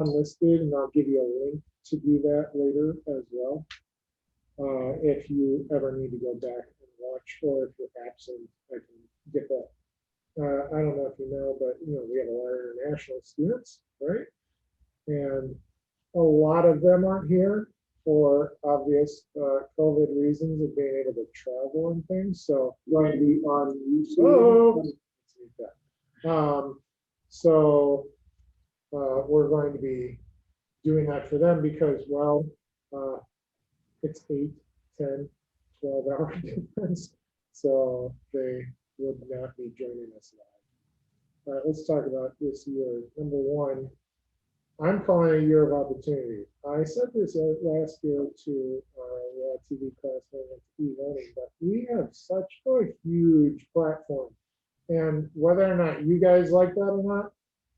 unlisted, and I'll give you a link to do that later as well. If you ever need to go back and watch, or if you're absent, I can get that. I don't know if you know, but we have a lot of international students, right? And a lot of them aren't here for obvious COVID reasons of being able to travel and things. So Going to be on YouTube. oh, so we're going to be doing that for them because, well, it's 8, 10, 12-hour difference. So they would not be joining us live. All right, let's talk about this year. Number one, I'm calling a year of opportunity. I said this last year to our TV class when I went to e-learning, but we have such a huge platform. And whether or not you guys like that or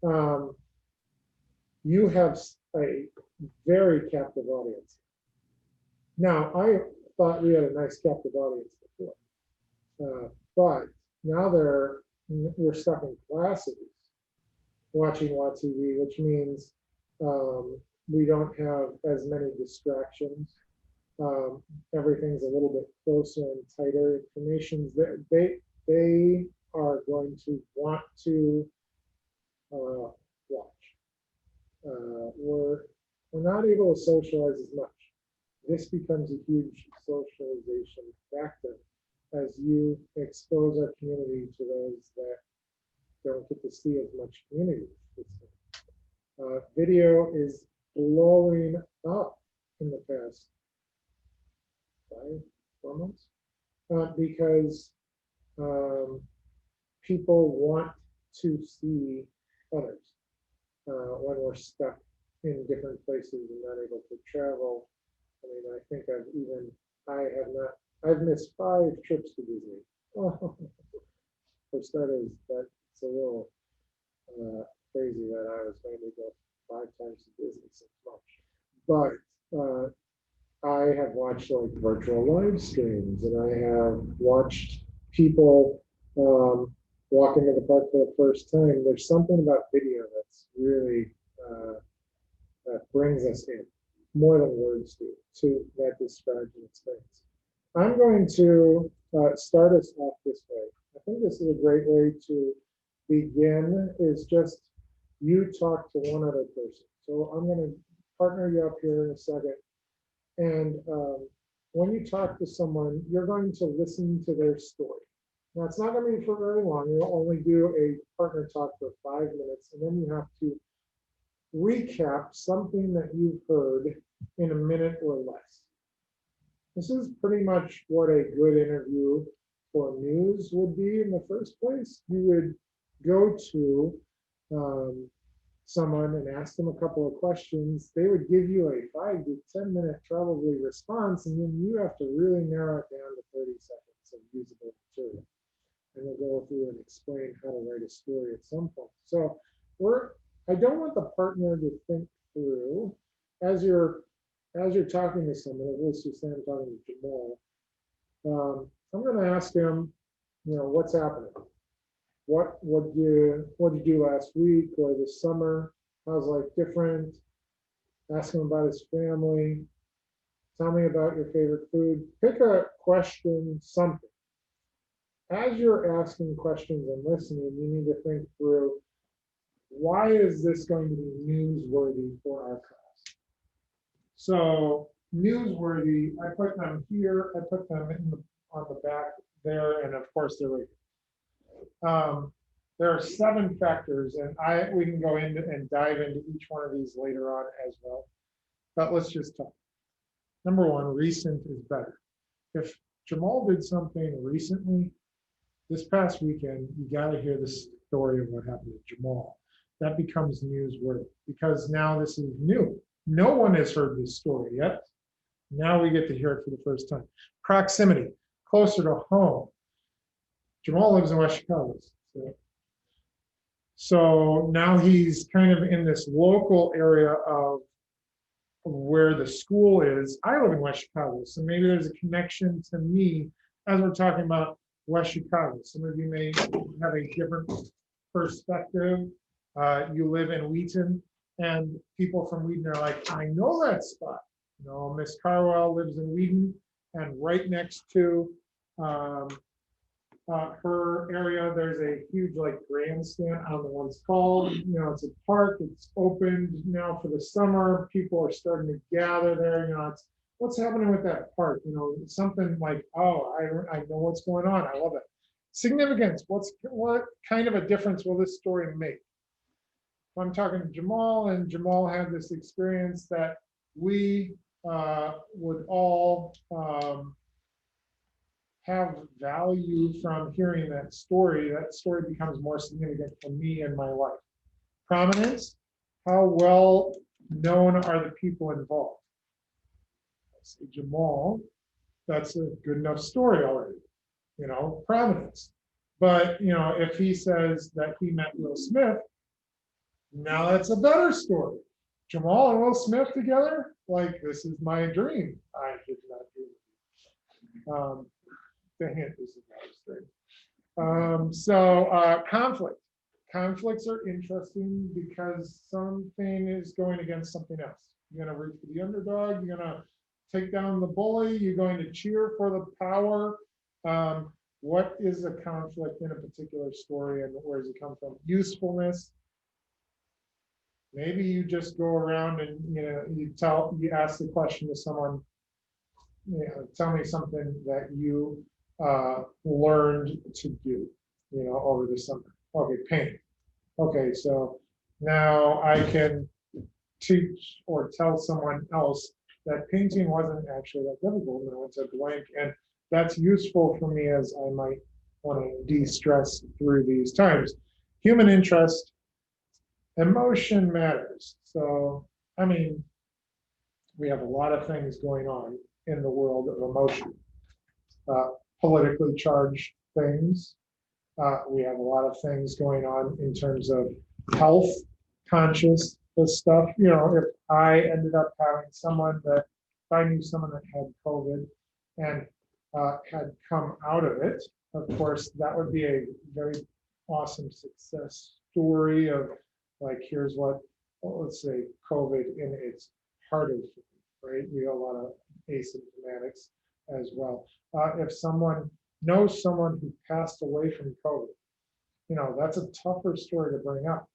not, you have a very captive audience. Now, I thought we had a nice captive audience before, but now we're stuck in classes watching WATV, which means we don't have as many distractions. Everything's a little bit closer and tighter. Information's that they are going to want to watch. We're not able to socialize as much. This becomes a huge socialization factor as you expose our community to those that don't get to see as much community. Video is blowing up in the past 4 months because people want to see others when we're stuck in different places and not able to travel. I mean, I think I've missed 5 trips to Disney. For starters, that's a little crazy that I was going to go 5 times to Disney so much. But I have watched like virtual live streams, and I have watched people walk into the park for the first time. There's something about video that's really that brings us in more than words do to that describes an experience. I'm going to start us off this way. I think this is a great way to begin, is just you talk to one other person. So I'm going to partner you up here in a second. And when you talk to someone, you're going to listen to their story. Now, it's not going to be for very long. You'll only do a partner talk for 5 minutes, and then you have to recap something that you've heard in a minute or less. This is pretty much what a good interview for news would be in the first place. You would go to someone and ask them a couple of questions. They would give you a 5 to 10 minute probably response, and then you have to really narrow it down to 30 seconds of usable material. And we'll go through and explain how to write a story at some point. So I don't want the partner to think through as you're talking to someone. Let's just say I'm talking to Jamal. I'm going to ask him, what's happening? What did you do last week or this summer? How's life different? Ask him about his family. Tell me about your favorite food. Pick a question, something. As you're asking questions and listening, you need to think through, why is this going to be newsworthy for our class? So newsworthy, I put them here, I put them on the back there, and of course they're right here. There are 7 factors, and we can go into and dive into each one of these later on as well. But let's just talk. Number 1, recent is better. If Jamal did something recently, this past weekend, you got to hear the story of what happened to Jamal. That becomes newsworthy because now this is new. No one has heard this story yet. Now we get to hear it for the first time. Proximity, closer to home. Jamal lives in West Chicago. So now he's kind of in this local area of where the school is. I live in West Chicago, so maybe there's a connection to me as we're talking about West Chicago. Some of you may have a different perspective. You live in Wheaton. And people from Whedon are like, I know that spot. You know, Miss Carwell lives in Whedon, and right next to um, her area, there's a huge like grandstand. I don't know what it's called. You know, it's a park. It's opened now for the summer. People are starting to gather there. You know, it's what's happening with that park. You know, something like, oh, I know what's going on. I love it. Significance. What kind of a difference will this story make? I'm talking to Jamal, and Jamal had this experience that we would all have value from hearing that story becomes more significant for me in my life. Prominence, how well known are the people involved? I say Jamal, that's a good enough story already, you know, prominence. But, you know, if he says that he met Will Smith, now that's a better story. Jamal and Will Smith together, like, this is my dream. I did not dream. The hint is not straight. Conflict. Conflicts are interesting because something is going against something else. You're going to root for the underdog. You're going to take down the bully. You're going to cheer for the power. What is a conflict in a particular story, and where does it come from? Usefulness. Maybe you just go around and you ask the question to someone. Tell me something that you learned to do, over the summer. Okay, paint. Okay, so now I can teach or tell someone else that painting wasn't actually that difficult, it's a blank, and that's useful for me as I might want to de-stress through these times. Human interest, emotion matters. So, I mean, we have a lot of things going on in the world of emotion. Politically charged things. We have a lot of things going on in terms of health conscious stuff. If I ended up having if I knew someone that had COVID and had come out of it, of course, that would be a very awesome success story of like, here's what, let's say, COVID in its hardest, right? We have a lot of asymptomatics as well. If someone knows someone who passed away from COVID, that's a tougher story to bring up.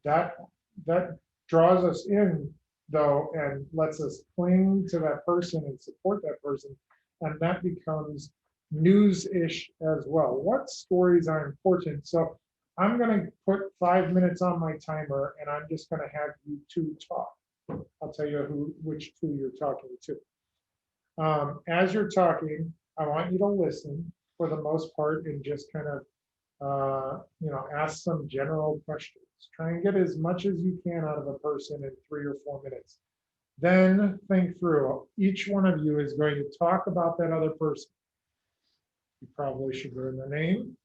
That draws us in though, and lets us cling to that person and support that person. And that becomes news-ish as well. What stories are important? So I'm going to put 5 minutes on my timer, and I'm just going to have you two talk. I'll tell you which two you're talking to. As you're talking, I want you to listen for the most part and just kind of, ask some general questions. Try and get as much as you can out of a person in 3 or 4 minutes. Then think through. Each one of you is going to talk about that other person. You probably should learn the name.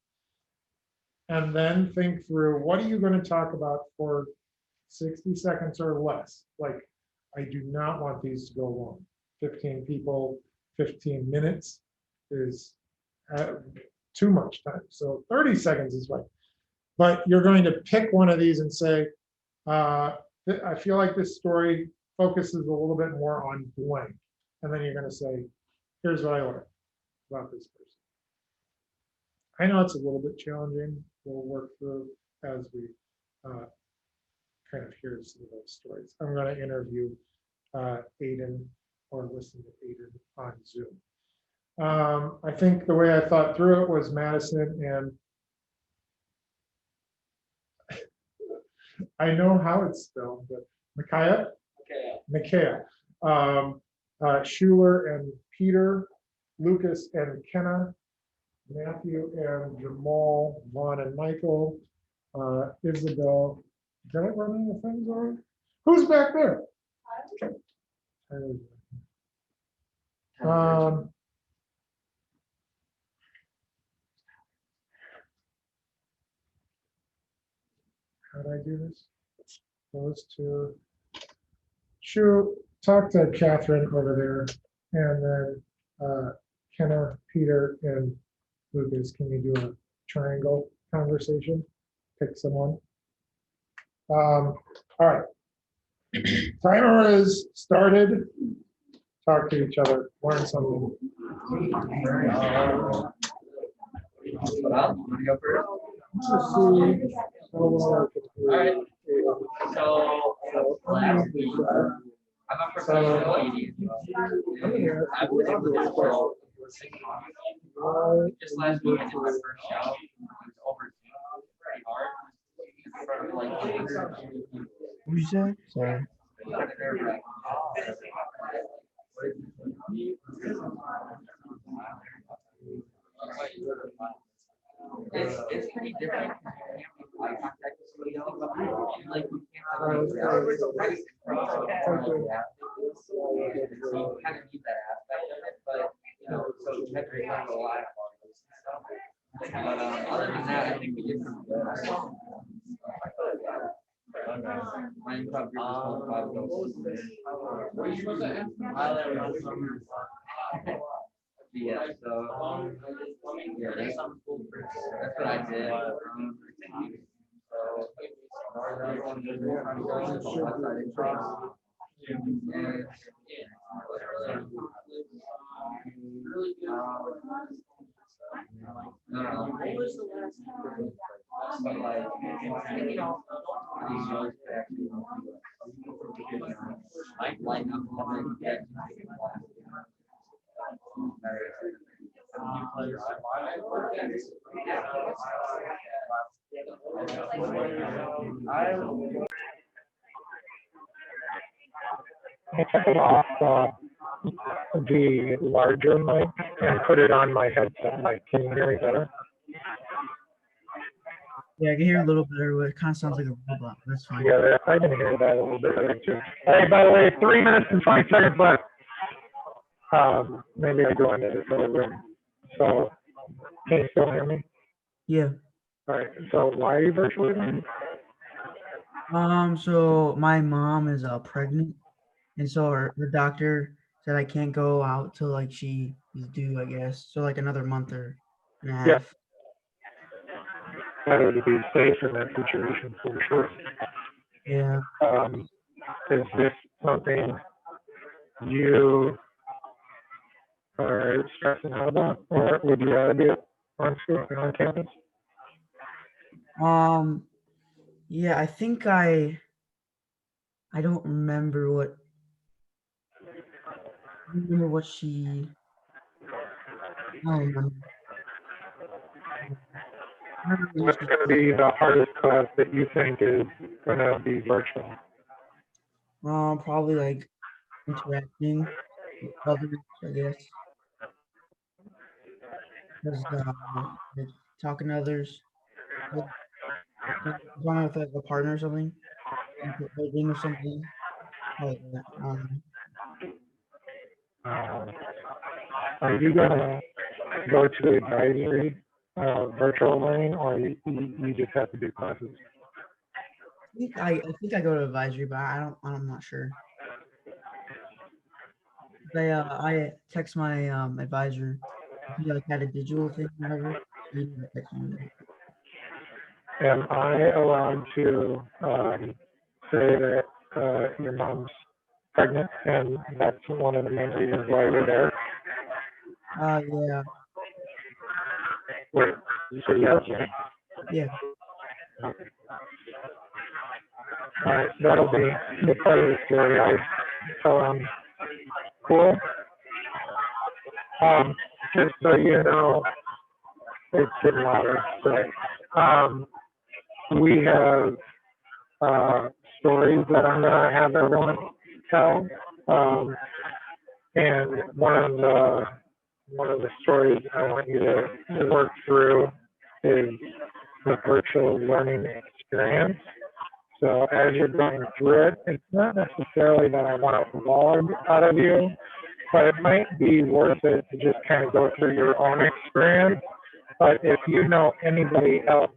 And then think through, what are you going to talk about for 60 seconds or less? Like, I do not want these to go long. 15 people, 15 minutes is too much time. So 30 seconds is fine. But you're going to pick one of these and say, I feel like this story focuses a little bit more on blank. And then you're going to say, here's what I learned about this person. I know it's a little bit challenging. We'll work through as we kind of hear some of those stories. I'm going to interview Aiden or listen to Aiden on Zoom. I think the way I thought through it was Madison, and I know how it's spelled, but Micaiah, Schuler and Peter, Lucas and Kenna, Matthew and Jamal, Vaughn and Michael, Isabel. Did I run any of the things on? Who's back there? How do I do this? Those two. Sure, talk to Catherine over there, and then Kenna, Peter, and Lucas. Can you do a triangle conversation? Pick someone. All right. Timer is started. Talk to each other, learn something. Let's see how well I can hear. Alright. So, last week, I'm a professional comedian. I was able to do well. Just last week, I did my first show. It was over pretty hard. In front of like 150 people. What did you say? Sorry. It's pretty different. Eye contact with somebody else. Like you can't so you kind of need that aspect of it, but you know, so you have to remember a lot of those stuff. But other than that, I think we did pretty good. My improv group is called Five Ghosts. Yeah, so yeah, that's what I did. So everyone did outside improv. No. But like, you know, these shows could actually lighten up the Take it off the larger mic and put it on my headset. Like, can you hear me better? Yeah, I can hear a little better, but it kind of sounds like a robot. That's fine. Yeah, I can hear that a little bit better too. Hey, by the way, 3 minutes and 20 seconds left. Maybe I go into this other room. So, can you still hear me? Yeah. All right. So, why are you virtually learning? So my mom is pregnant, and so her doctor said I can't go out till like she is due, I guess. So like another month or and a half. Yeah. Better to be safe in that situation for sure. Yeah. Is this something you are stressing out about, or would you rather be on school and on campus? Yeah, I think I don't remember what she. I don't remember. What's going to be the hardest class that you think is going to be virtual? Probably like interacting with others, I guess. Just like talking to others. Like, talking with like a partner or something. Or something. Like that. Are you going to go to the advisory virtual learning, or you just have to do classes? I think I go to advisory, but I'm not sure. I text my advisor. He like had a digital thing, whatever. He didn't text me. Am I allowed to say that your mom's pregnant and that's one of the main reasons why you're there? Yeah. Wait, you said yes, right? Yeah. Okay. All right, that'll be the part of the story. Cool. Just so you know, it's getting louder. So, we have stories that I'm gonna have everyone tell, and one of the stories I want you to work through is the virtual learning experience. So as you're going through it, it's not necessarily that I want to vlog out of you, but it might be worth it to just kind of go through your own experience. But if you know anybody else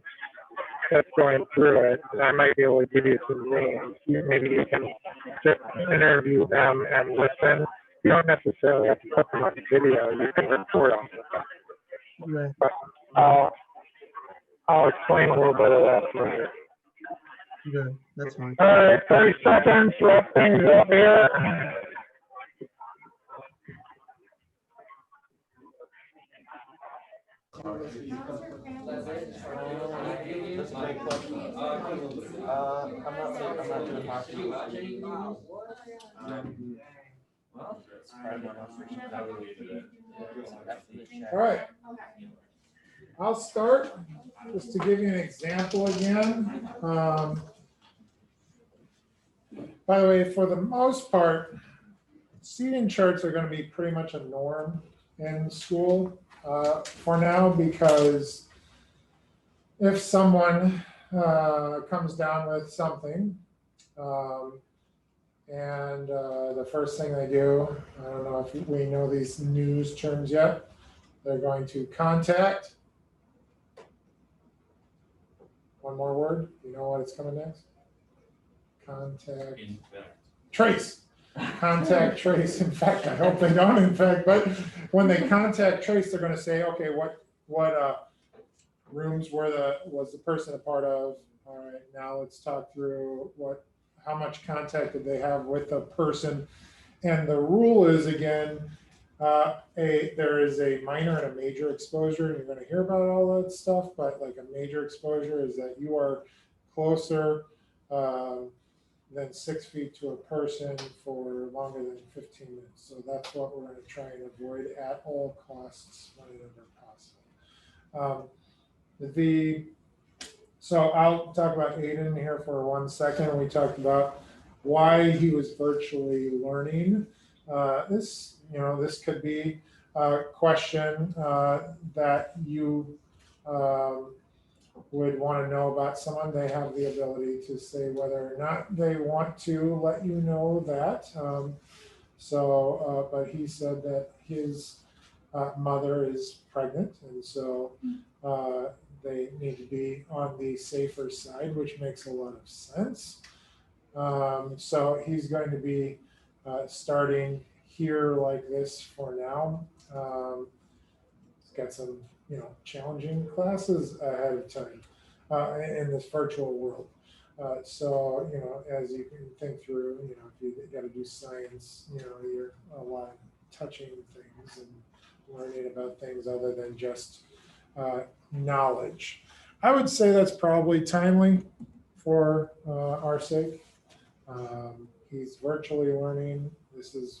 that's going through it, I might be able to give you some names. Maybe you can just interview them and listen. You don't necessarily have to put them on video. You can record them. Yeah. But I'll explain a little bit of that for you. Good. That's fine. All right, 30 seconds, wrap things up here. That's a great question. I'm not gonna talk to you. Well, it's probably not All right. I'll start just to give you an example again. By the way, for the most part, seating charts are going to be pretty much a norm in school for now, because if someone comes down with something, and the first thing they do, I don't know if we know these news terms yet, they're going to contact. One more word. You know what it's coming next? Contact. Trace. Contact trace. In fact, I hope they don't infect, but when they contact trace, they're going to say, okay, what rooms was the person a part of? All right, now let's talk through how much contact did they have with the person. And the rule is, again, there is a minor and a major exposure, and you're going to hear about all that stuff, but like a major exposure is that you are closer than 6 feet to a person for longer than 15 minutes. So that's what we're going to try and avoid at all costs whenever possible. So I'll talk about Aiden here for 1 second. We talked about why he was virtually learning. This could be a question that you would want to know about someone. They have the ability to say whether or not they want to let you know that. But he said that his mother is pregnant, and so they need to be on the safer side, which makes a lot of sense. So he's going to be starting here like this for now. He's got some, challenging classes ahead of time in this virtual world. So, as you can think through, if you got to do science, you're a lot of touching things and learning about things other than just knowledge. I would say that's probably timely for our sake. He's virtually learning. The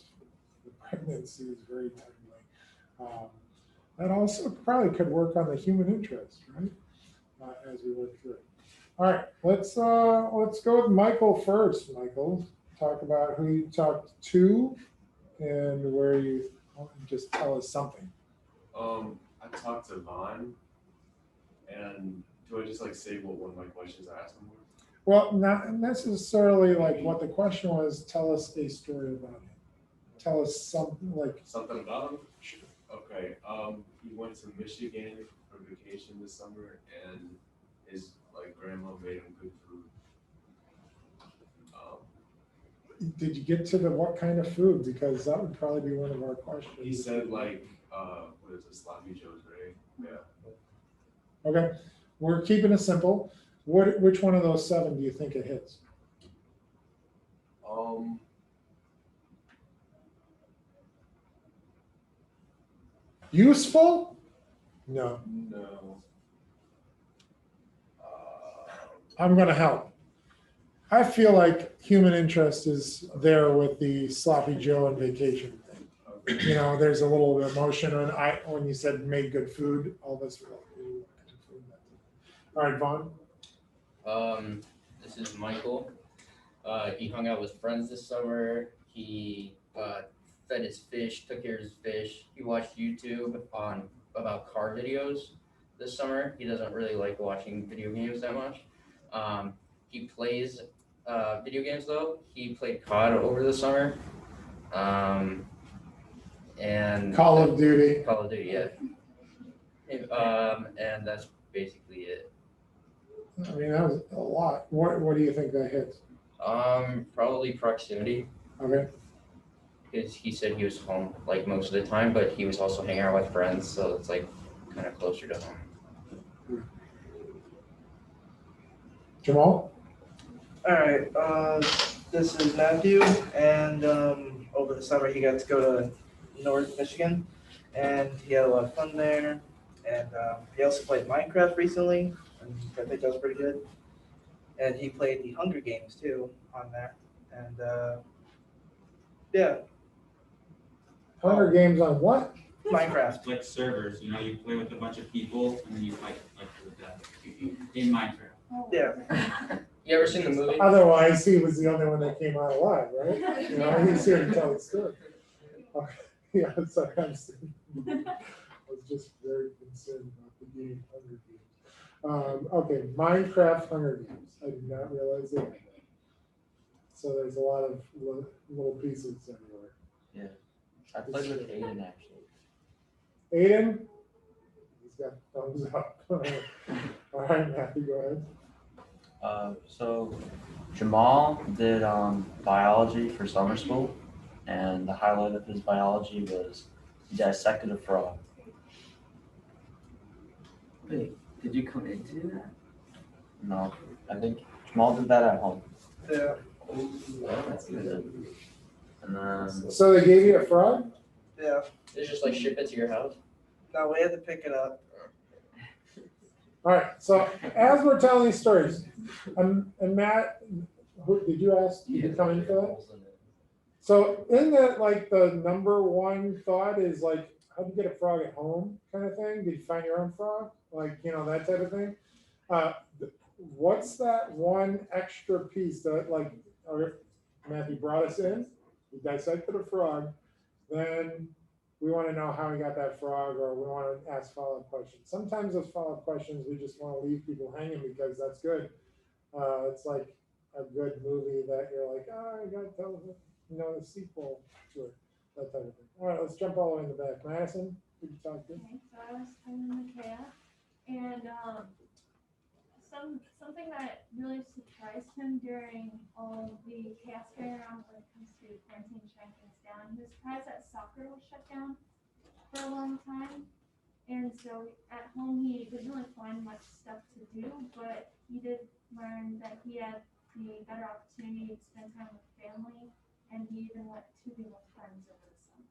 pregnancy is very timely. That also probably could work on the human interest, right? As we work through it. All right, let's go with Michael first. Michael, talk about who you talked to and where you just tell us something. I talked to Vaughn, and do I just say what one of my questions I asked him was? Well, not necessarily like what the question was. Tell us a story about him. Tell us something something about him. Sure. Okay. He went to Michigan for vacation this summer, and his grandma made him good food. Did you get to the what kind of food? Because that would probably be one of our questions. He said what is it, Sloppy Joe's, right? Yeah. Okay, we're keeping it simple. Which one of those 7 do you think it hits? Useful? No. No. I'm going to help. I feel like human interest is there with the Sloppy Joe and vacation thing. Okay. There's a little emotion when you said made good food, all this. All right, Vaughn. This is Michael. He hung out with friends this summer. He fed his fish, took care of his fish. He watched YouTube about car videos this summer. He doesn't really like watching video games that much. He plays video games though. He played COD over the summer. And Call of Duty, yeah. And that's basically it. I mean, that was a lot. What do you think that hits? Probably proximity. Okay. Because he said he was home most of the time, but he was also hanging out with friends, so it's kind of closer to home. Jamal? All right, this is Matthew, and over the summer he got to go to North Michigan, and he had a lot of fun there. And he also played Minecraft recently, and I think that was pretty good. And he played the Hunger Games too on there, and yeah, Hunger Games on what? Minecraft. Like servers, you know, you play with a bunch of people and then you fight like with that in Minecraft. Yeah. You ever seen the movie? Otherwise, he was the only one that came out alive, right? You know, he's here to tell the story. Okay. Yeah, sorry, I was just very concerned about the game Hunger Games. Okay, Minecraft Hunger Games. I did not realize that. So there's a lot of little pieces everywhere. I played with Aiden actually. Aiden? He's got thumbs up. All right, Matthew, go ahead. So Jamal did biology for summer school, and the highlight of his biology was he dissected a frog. Wait, did you come into that? No, I think Jamal did that at home. Yeah. That's good. And then So they gave you a frog? Yeah. They just like ship it to your house. No, we had to pick it up. All right, so as we're telling these stories, and Matt, did you ask, did you come in for that? So in that, like, the number one thought is like, how'd you get a frog at home kind of thing? Did you find your own frog? Like, you know, that type of thing. What's that one extra piece that, like, Matthew brought us in, we dissected a frog, then we want to know how he got that frog, or we want to ask follow-up questions. Sometimes those follow-up questions, we just want to leave people hanging because that's good. It's like a good movie that you're like, oh, I got to tell the sequel to it, that type of thing. All right, let's jump all the way in the back. Madison, who you talk to? Okay, so I was talking to Micaiah, and something that really surprised him during all of the chaos going around when it comes to quarantine shutting things down. He was surprised that soccer was shut down for a long time, and so at home he didn't really find much stuff to do, but he did learn that he had the better opportunity to spend time with family, and he even went tubing with friends over the summer.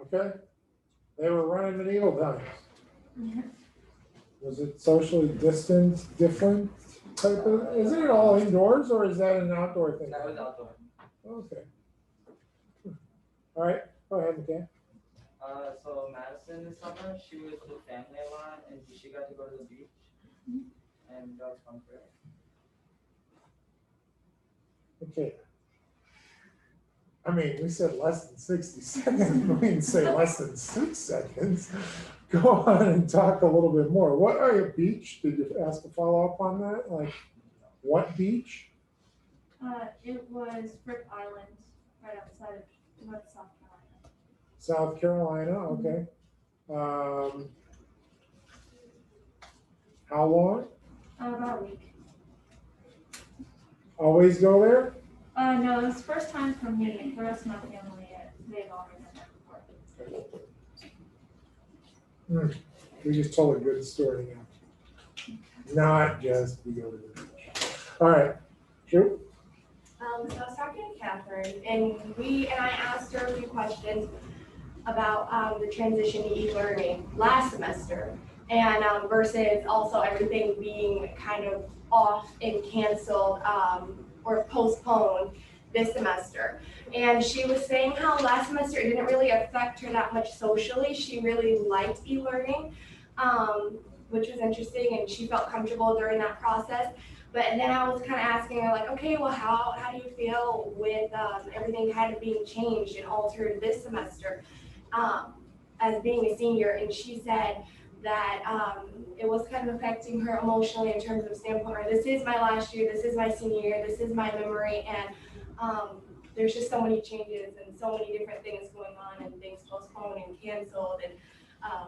Okay. They were running medieval times. Was it socially distanced, different type of, isn't it all indoors or is that an outdoor thing? that was outdoor. Okay. All right, go ahead, McKay. So Madison this summer, she was with family a lot, and she got to go to the beach, and that was fun for her. Okay. I mean, we said less than 60 seconds. We didn't say less than 6 seconds. Go on and talk a little bit more. What are your beach? Did you ask a follow-up on that? Like, what beach? It was Frick Island, right outside of North South Carolina. South Carolina, okay. How long? About a week. Always go there? No, it was first time for me. The rest of my family, they've already been there before. We just told a good story now. Not just we go to the beach. All right, Drew? So I was talking to Catherine, and I asked her a few questions about the transition to e-learning last semester, and versus also everything being kind of off and canceled or postponed this semester. And she was saying how last semester it didn't really affect her that much socially. She really liked e-learning, which was interesting, and she felt comfortable during that process. But then I was kind of asking her, like, okay, well, how do you feel with everything kind of being changed and altered this semester as being a senior? And she said that it was kind of affecting her emotionally in terms of standpoint, right? This is my last year, this is my senior year, this is my memory, and there's just so many changes and so many different things going on and things postponed and canceled and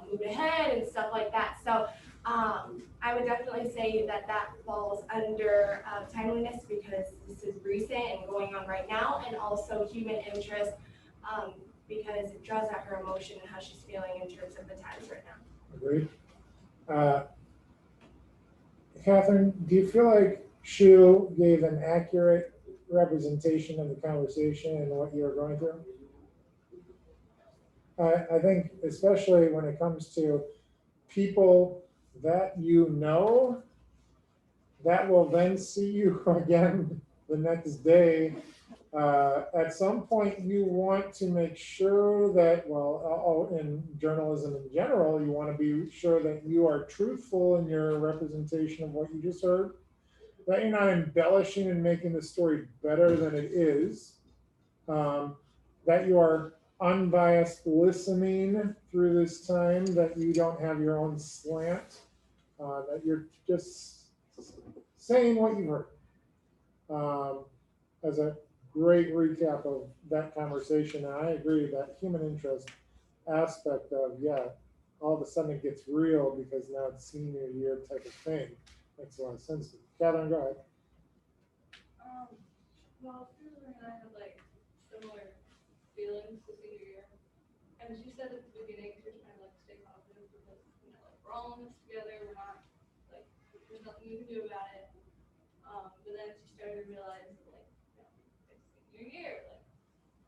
moved ahead and stuff like that. So I would definitely say that that falls under timeliness because this is recent and going on right now, and also human interest because it draws out her emotion and how she's feeling in terms of the times right now. Agreed. Catherine, do you feel like Shu gave an accurate representation of the conversation and what you were going through? I think especially when it comes to people that you know, that will then see you again the next day. At some point, you want to make sure that, well, in journalism in general, you want to be sure that you are truthful in your representation of what you just heard, that you're not embellishing and making the story better than it is, that you are unbiased listening through this time, that you don't have your own slant, that you're just saying what you heard. As a great recap of that conversation, and I agree that human interest aspect of, yeah, all of a sudden it gets real because now it's senior year type of thing. Makes a lot of sense to me. Catherine, go ahead. Well, Susan and I had like similar feelings to senior year. And she said at the beginning, she was trying to like stay positive because, you know, like we're all in this together, we're not, like, there's nothing you can do about it. But then she started to realize, like, you know, it's senior year, like,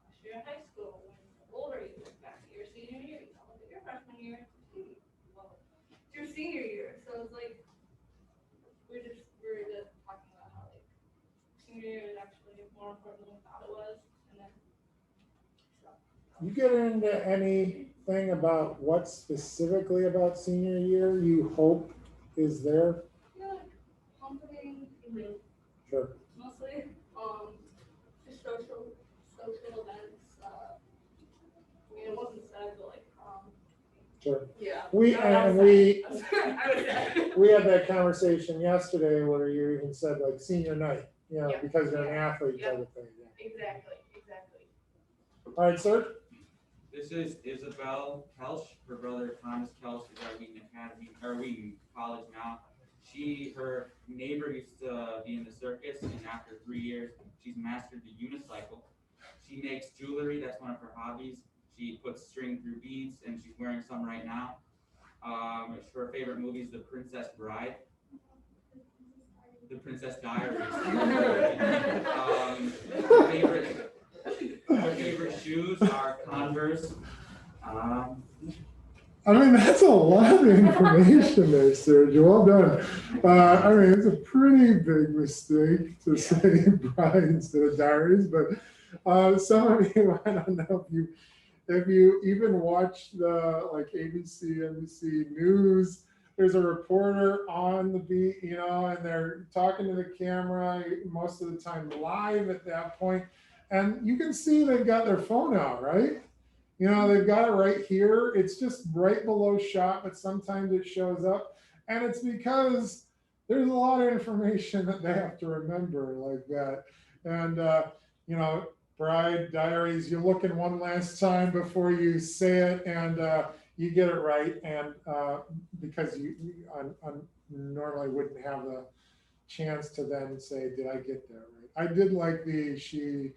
last year in high school, when older you look back at your senior year, you don't look at your freshman year, well, it's your senior year. So it's like, we're just talking about how, like, senior year is actually more important than we thought it was. And then, so. You get into anything about what specifically about senior year you hope is there? Yeah, like homecoming, Sure. mostly, just social events. I mean, it wasn't sad, but like, Sure. yeah. We No, and I we was sad. we had that conversation yesterday where you even said like senior night, you know, Yeah. because you're an athlete Yeah. type of thing. Yeah. Exactly. All right, sir. This is Isabel Kelsch. Her brother Thomas Kelsch is at Wheaton Academy, or Wheaton College now. Her neighbor used to be in the circus, and after 3 years, she's mastered the unicycle. She makes jewelry, that's one of her hobbies. She puts string through beads, and she's wearing some right now. Her favorite movie is The Princess Bride. The Princess Diaries. Her favorite shoes are Converse. I mean, that's a lot of information there, Sergio. Well done. I mean, it's a pretty big mistake to say bride instead of diaries, but some of you, I don't know if you even watch the like ABC, NBC News, there's a reporter on the beat, you know, and they're talking to the camera most of the time live at that point. And you can see they've got their phone out, right? You know, they've got it right here. It's just right below shot, but sometimes it shows up. And it's because there's a lot of information that they have to remember like that. And, you know, bride diaries, you're looking one last time before you say it, and you get it right. And because you normally wouldn't have the chance to then say, did I get that right? I did like she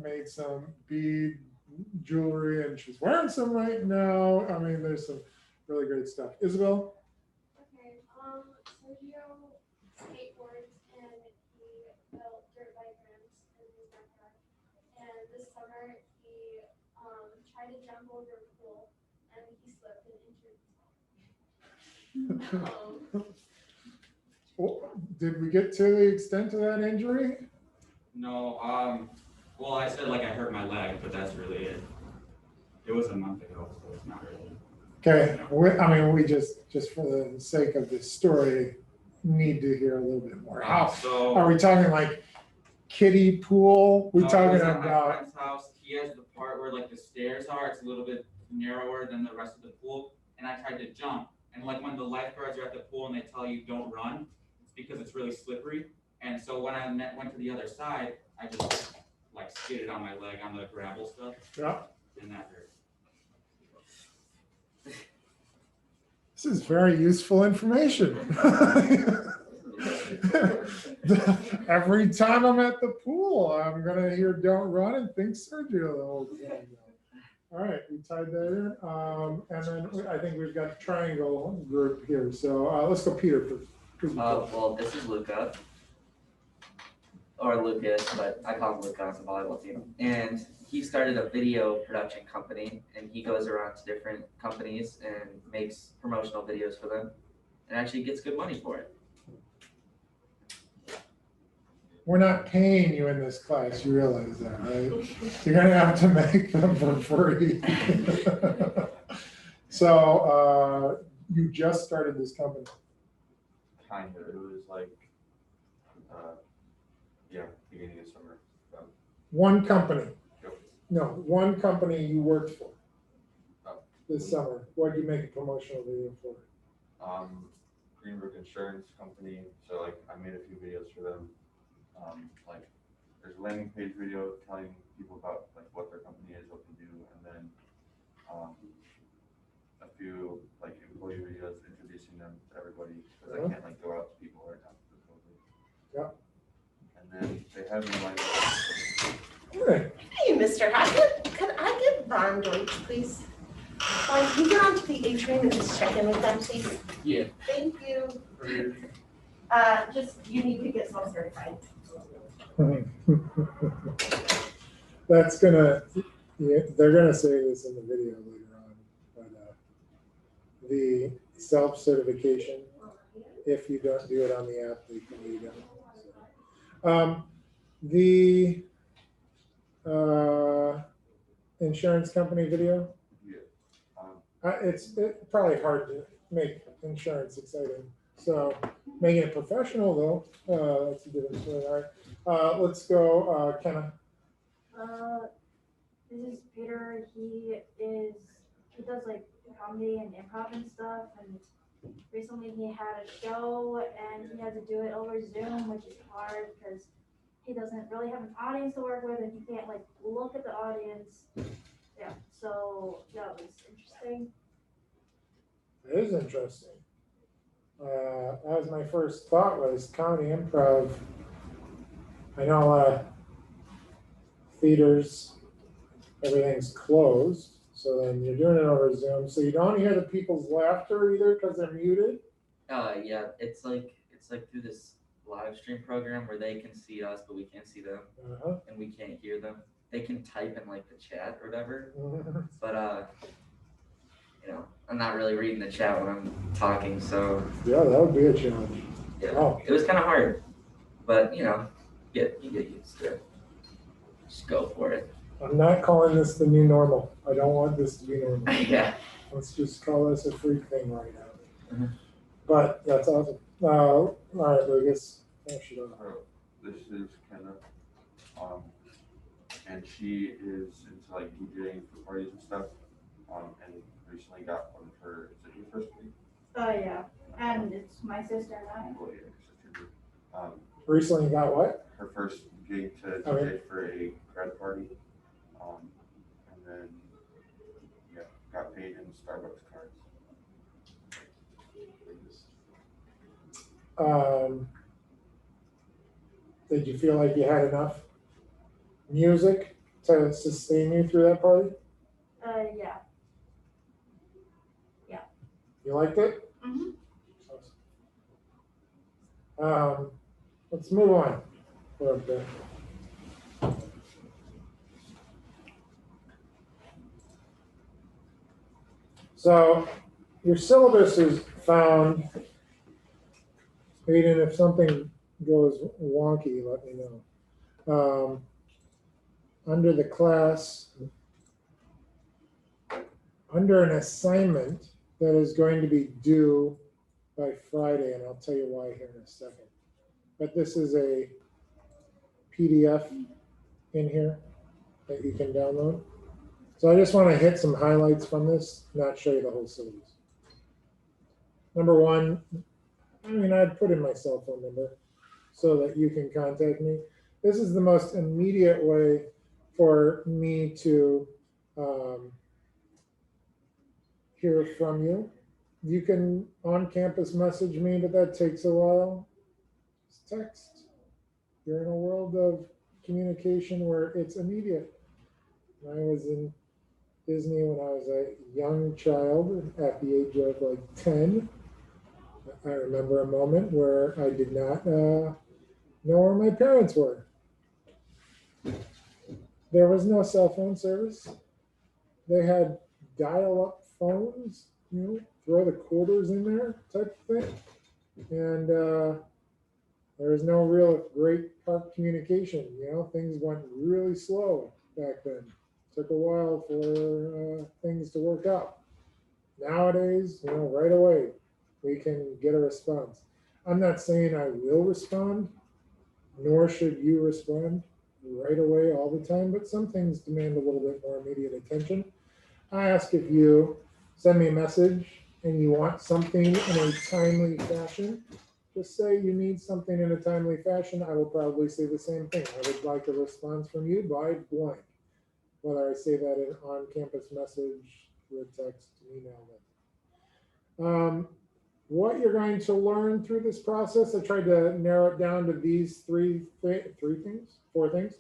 made some bead jewelry and she's wearing some right now. I mean, there's some really great stuff. Isabel? Okay, Sergio skateboards and he built dirt bike ramps in his backyard. And this summer he tried to jump over a pool and he slipped and injured himself. Did we get to the extent of that injury? No, well, I said like I hurt my leg, but that's really it. It was a month ago, so it's not really. Okay, I mean, we just for the sake of this story, need to hear a little bit more. So Are we talking like kiddie pool? We no, talking it was at my about? friend's house. He has the part where like the stairs are. It's a little bit narrower than the rest of the pool, and I tried to jump. And like when the lifeguards are at the pool and they tell you don't run, it's because it's really slippery. And so when I went to the other side, I just like skidded on my leg on the gravel stuff. Yeah. And that hurt. This is very useful information. Every time I'm at the pool, I'm gonna hear "Don't Run" and think Sergio the whole time. All right, we tied that in, and then I think we've got a triangle group here. So let's go, Peter, first. Well, this is Luca. or Lucas, but I call him Luca on the volleyball team. And he started a video production company, and he goes around to different companies and makes promotional videos for them, and actually gets good money for it. We're not paying you in this class, you realize that, right? You're gonna have to make them for free. So, you just started this company. Kind of, it was like, yeah, beginning of summer. One company, Yep. no, one company you worked for Oh. this summer. What'd you make a promotional video for? Greenbrook Insurance Company, so like I made a few videos for them. Like there's a landing page video telling people about like what their company is, what they do, and then a few like employee videos introducing them to everybody because I can't like go out to people right now for COVID. Yep. And then they have me lined up. Good. Hey, Mr. Hackett, could I get Ron Deutsch, please? Ron, can you get onto the atrium and just check in with them, please? Yeah. Thank you. Just, you need to get self-certified. That's gonna, yeah, they're gonna say this in the video later on, but the self-certification, if you don't do it on the app, they can read it. So, the insurance company video, Yeah. it's probably hard to make insurance exciting. So making it professional though, that's a different story. All right, let's go, Kenna. This is Peter. He does like comedy and improv and stuff. And recently he had a show and he had to do it over Zoom, which is hard because he doesn't really have an audience to work with and he can't like look at the audience. Yeah, so that was interesting. It is interesting. As my first thought was comedy improv. I know a lot of theaters, everything's closed, so then you're doing it over Zoom, so you don't hear the people's laughter either because they're muted. Yeah, it's like through this live stream program where they can see us, but we can't see them, and we can't hear them. They can type in like the chat or whatever, but you know, I'm not really reading the chat when I'm talking, so Yeah, that would be a challenge. yeah, Oh. it was kind of hard, but you know, you get used to it. Just go for it. I'm not calling this the new normal. I don't want this to be normal. Yeah. Let's just call this a freak thing right now. Mhm. But that's awesome. All right, Lucas, finish it up. This is Kenna, and she is into like DJing for parties and stuff, and recently got one of her. Is it your first week? Yeah, and it's my sister and I. Oh yeah, your sister did. Recently got what? Her first gig to DJ Okay. for a grad party, and then yeah, got paid in Starbucks cards. Did you feel like you had enough music to sustain you through that party? Yeah. You liked it? Mhm. Let's move on. We're up there. So your syllabus is found. Aiden, if something goes wonky, let me know. Under the class, under an assignment that is going to be due by Friday, and I'll tell you why here in a second. But this is a PDF in here that you can download. So I just want to hit some highlights from this, not show you the whole syllabus. Number one, I mean, I'd put in my cell phone number so that you can contact me. This is the most immediate way for me to hear from you. You can on-campus message me, but that takes a while. It's text. You're in a world of communication where it's immediate. I was in Disney when I was a young child at the age of like 10. I remember a moment where I did not know where my parents were. There was no cell phone service. They had dial-up phones, throw the quarters in there type of thing. And there was no real great park communication. Things went really slow back then. Took a while for things to work out. Nowadays, right away, we can get a response. I'm not saying I will respond, nor should you respond right away all the time, but some things demand a little bit more immediate attention. I ask if you send me a message and you want something in a timely fashion, just say you need something in a timely fashion. I will probably say the same thing. I would like a response from you by blank. Whether I say that in on-campus message, through a text, email. What you're going to learn through this process, I tried to narrow it down to these four things.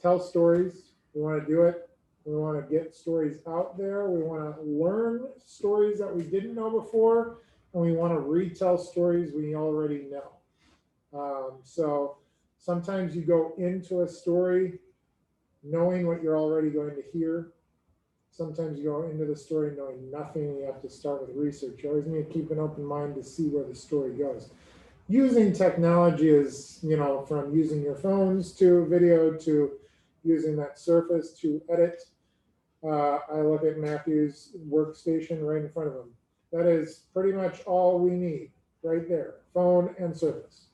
Tell stories. We want to do it. We want to get stories out there. We want to learn stories that we didn't know before, and we want to retell stories we already know. So sometimes you go into a story knowing what you're already going to hear. Sometimes you go into the story knowing nothing, and you have to start with research. You always need to keep an open mind to see where the story goes. Using technology is, from using your phones to video to using that Surface to edit. I look at Matthew's workstation right in front of him. That is pretty much all we need right there, phone and Surface.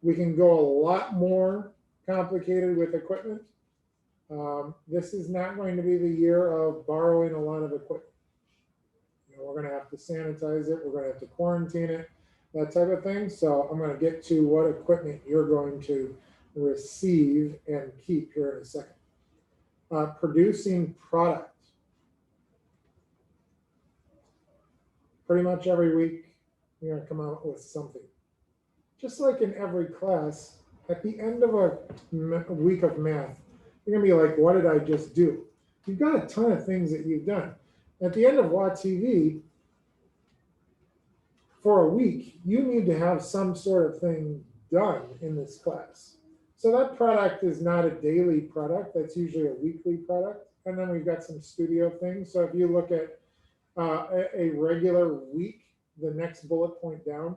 We can go a lot more complicated with equipment. This is not going to be the year of borrowing a lot of equipment. We're going to have to sanitize it. We're going to have to quarantine it, that type of thing. So I'm going to get to what equipment you're going to receive and keep here in a second. Producing product. Pretty much every week, you're going to come out with something. Just like in every class, at the end of a week of math, you're going to be like, what did I just do? You've got a ton of things that you've done. At the end of WATV, for a week, you need to have some sort of thing done in this class. So that product is not a daily product. That's usually a weekly product. And then we've got some studio things. So if you look at a regular week, the next bullet point down,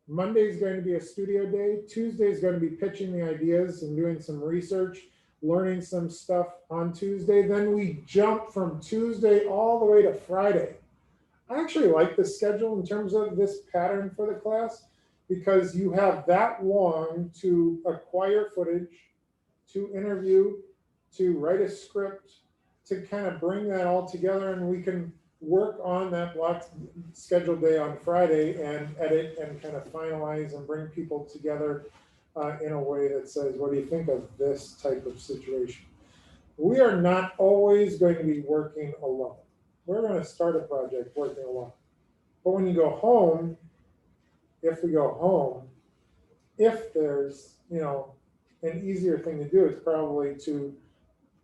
Monday is going to be a studio day. Tuesday is going to be pitching the ideas and doing some research, learning some stuff on Tuesday. Then we jump from Tuesday all the way to Friday. I actually like the schedule in terms of this pattern for the class because you have that long to acquire footage, to interview, to write a script, to kind of bring that all together, and we can work on that block scheduled day on Friday and edit and kind of finalize and bring people together in a way that says, what do you think of this type of situation? We are not always going to be working alone. We're going to start a project working alone. But when you go home, if we go home, if there's, an easier thing to do is probably to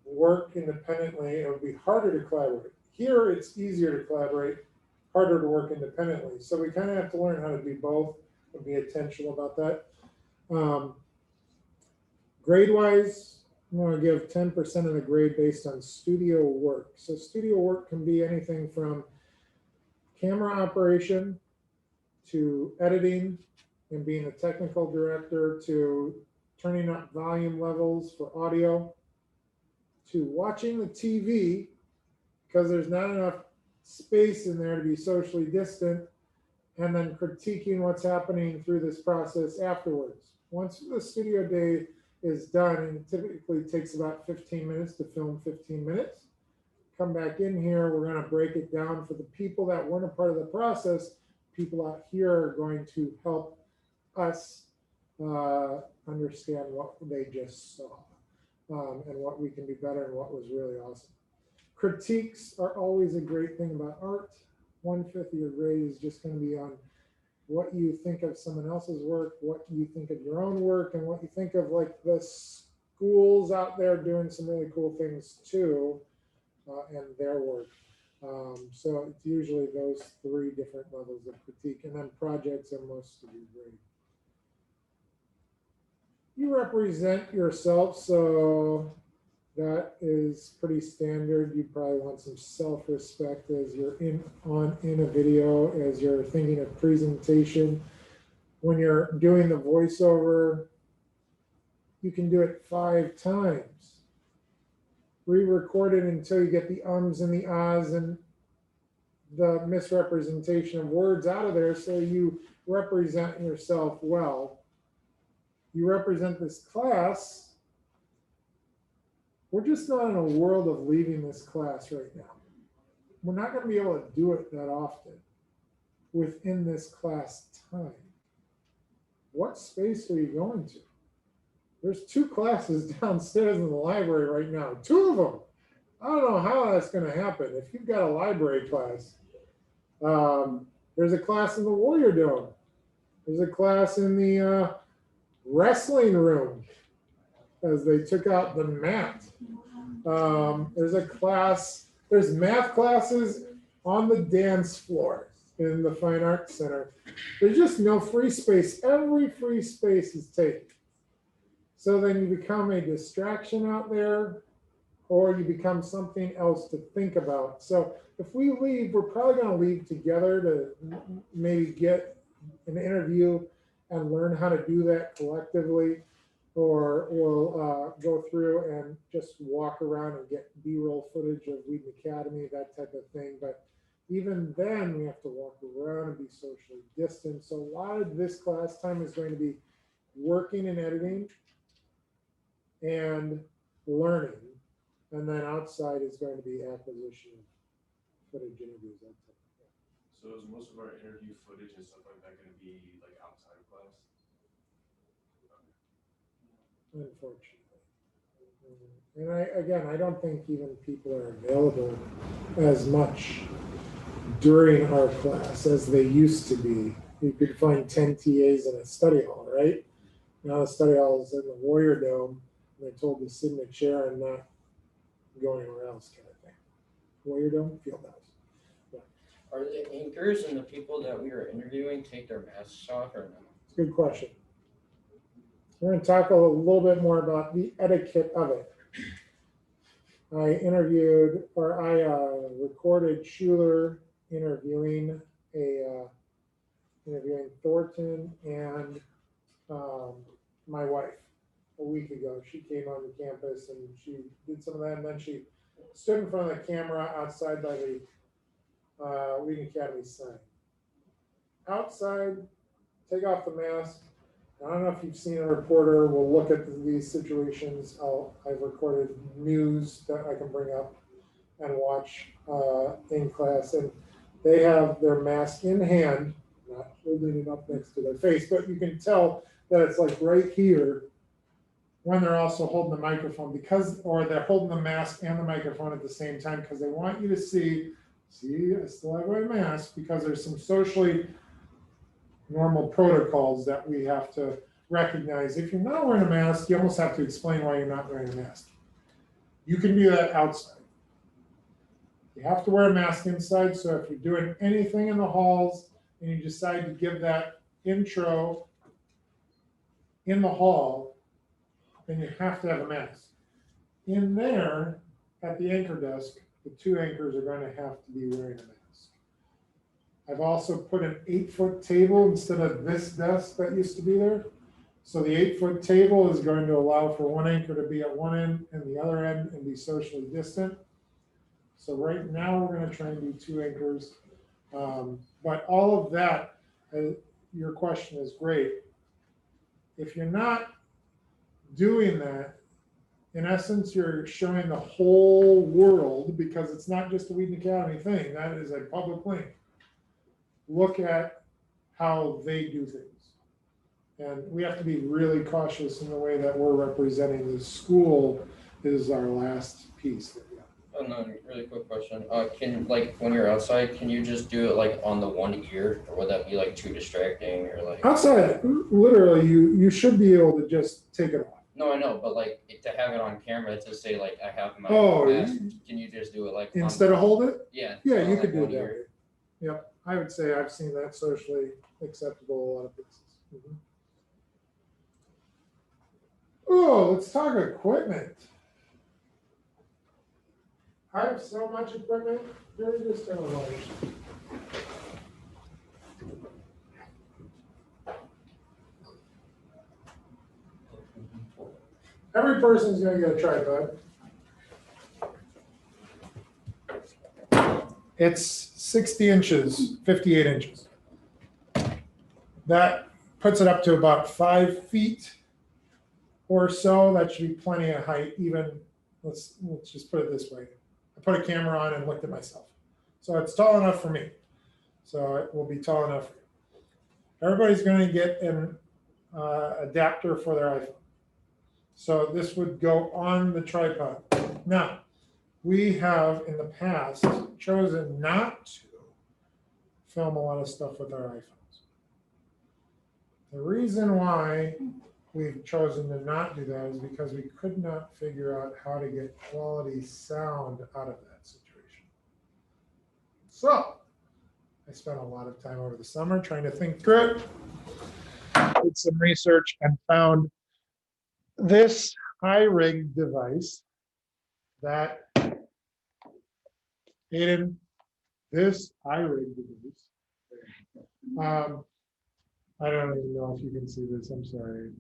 work independently. It would be harder to collaborate. Here, it's easier to collaborate, harder to work independently. So we kind of have to learn how to do both and be intentional about that. Grade-wise, I'm going to give 10% of the grade based on studio work. So studio work can be anything from camera operation to editing and being a technical director to turning up volume levels for audio to watching the TV because there's not enough space in there to be socially distant, and then critiquing what's happening through this process afterwards. Once the studio day is done, and it typically takes about 15 minutes to film 15 minutes, come back in here, we're going to break it down for the people that weren't a part of the process. People out here are going to help us understand what they just saw and what we can do better and what was really awesome. Critiques are always a great thing about art. 1/5 of your grade is just going to be on what you think of someone else's work, what you think of your own work, and what you think of like the schools out there doing some really cool things too, and their work. So it's usually those 3 different levels of critique, and then projects are most of your grade. You represent yourself, so That is pretty standard. You probably want some self-respect as you're in a video, as you're thinking of presentation. When you're doing the voiceover, you can do it 5 times. Re-record it until you get the ums and the ahs and the misrepresentation of words out of there, so you represent yourself well. You represent this class. We're just not in a world of leaving this class right now. We're not going to be able to do it that often within this class time. What space are you going to? There's 2 classes downstairs in the library right now. 2 of them. I don't know how that's going to happen. If you've got a library class, there's a class in the Warrior Dome. There's a class in the wrestling room as they took out the mat. There's a class, there's math classes on the dance floor in the Fine Arts Center. There's just no free space. Every free space is taken. So then you become a distraction out there, or you become something else to think about. So if we leave, we're probably going to leave together to maybe get an interview and learn how to do that collectively, or we'll go through and just walk around and get B-roll footage of Wheaton Academy, that type of thing. But even then, we have to walk around and be socially distant. So a lot of this class time is going to be working and editing and learning. And then outside is going to be acquisition of footage, interviews, that type of thing. So is most of our interview footage and stuff like that going to be like outside of class? Unfortunately. And I don't think even people are available as much during our class as they used to be. You could find 10 TAs in a study hall, right? Now the study hall is in the Warrior Dome, and they're told to sit in a chair and not go anywhere else, kind of thing. Warrior Dome, field house. Yeah. Are the anchors and the people that we are interviewing take their masks off or no? It's a good question. We're going to talk a little bit more about the etiquette of it. I recorded Schuler interviewing Thornton and my wife a week ago. She came on the campus and she did some of that, and then she stood in front of the camera outside by the Wheaton Academy sign. Outside, take off the mask. I don't know if you've seen a reporter. We'll look at these situations. I've recorded news that I can bring up and watch in class, and they have their mask in hand, not holding it up next to their face, but you can tell that it's like right here when they're also holding the microphone, or they're holding the mask and the microphone at the same time, because they want you to see, I still have my mask, because there's some socially normal protocols that we have to recognize. If you're not wearing a mask, you almost have to explain why you're not wearing a mask. You can do that outside. You have to wear a mask inside, so if you're doing anything in the halls and you decide to give that intro in the hall, then you have to have a mask. In there, at the anchor desk, the 2 anchors are going to have to be wearing a mask. I've also put an 8-foot table instead of this desk that used to be there. So the 8-foot table is going to allow for one anchor to be at one end and the other end and be socially distant. So right now we're going to try and do 2 anchors. But all of that, your question is great. If you're not doing that, in essence, you're showing the whole world, because it's not just a Wheaton Academy thing. That is a public link. Look at how they do things. And we have to be really cautious in the way that we're representing the school is our last piece. And then really quick question. Can, like, when you're outside, can you just do it like on the one ear, or would that be like too distracting, or like? Outside, literally, you should be able to just take it off. No, I know, but like to have it on camera to say like I have my mask, can you just do it like instead of hold it? Yeah. Yeah, you like could do one it that ear. way. Yep, I would say I've seen that socially acceptable a lot of places. Oh, let's talk equipment. I have so much equipment, they're just kind of large. Every person's gonna get a tripod. It's 60 inches, 58 inches. That puts it up to about 5 feet or so. That should be plenty of height, even, let's just put it this way. I put a camera on and looked at myself. So it's tall enough for me. So it will be tall enough for you. Everybody's going to get an adapter for their iPhone. So this would go on the tripod. Now, we have in the past chosen not to film a lot of stuff with our iPhones. The reason why we've chosen to not do that is because we could not figure out how to get quality sound out of that situation. So I spent a lot of time over the summer trying to think through it, did some research, and found this iRig device that, Aiden, this iRig device, I don't even know if you can see this, I'm sorry,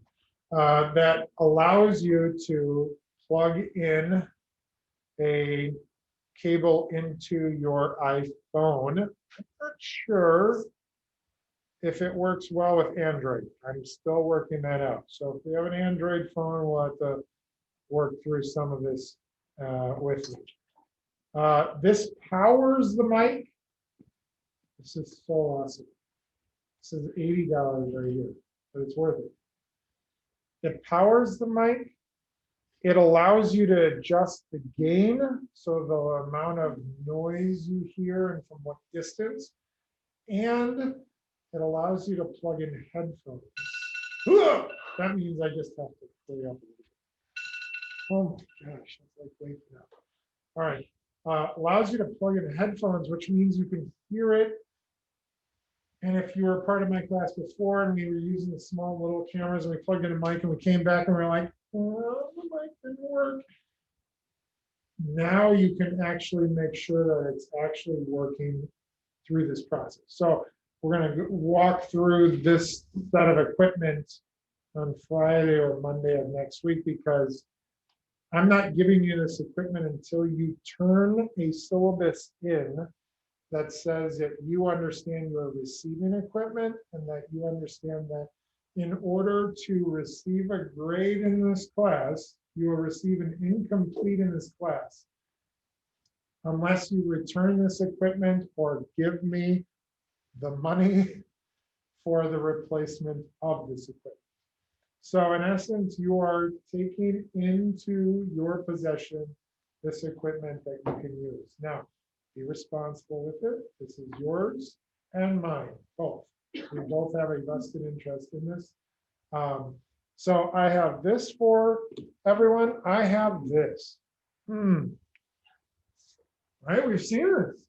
that allows you to plug in a cable into your iPhone. I'm not sure if it works well with Android. I'm still working that out. So if we have an Android phone, we'll have to work through some of this with me. This powers the mic. This is so awesome. This is $80 right here, but it's worth it. It powers the mic. It allows you to adjust the gain, so the amount of noise you hear and from what distance. And it allows you to plug in headphones. That means I just have to clear up a little bit. Oh my gosh, it's like waking up. All right. Allows you to plug in headphones, which means you can hear it. And if you were part of my class before and we were using the small little cameras and we plugged in a mic and we came back and we were like, oh, the mic didn't work. Now you can actually make sure that it's actually working through this process. So we're going to walk through this set of equipment on Friday or Monday of next week, because I'm not giving you this equipment until you turn a syllabus in that says that you understand you are receiving equipment and that you understand that in order to receive a grade in this class, you will receive an incomplete in this class unless you return this equipment or give me the money for the replacement of this equipment. So in essence, you are taking into your possession this equipment that you can use. Now, be responsible with it. This is yours and mine, both. We both have a vested interest in this. So I have this for everyone. I have this. Right, we've seen this.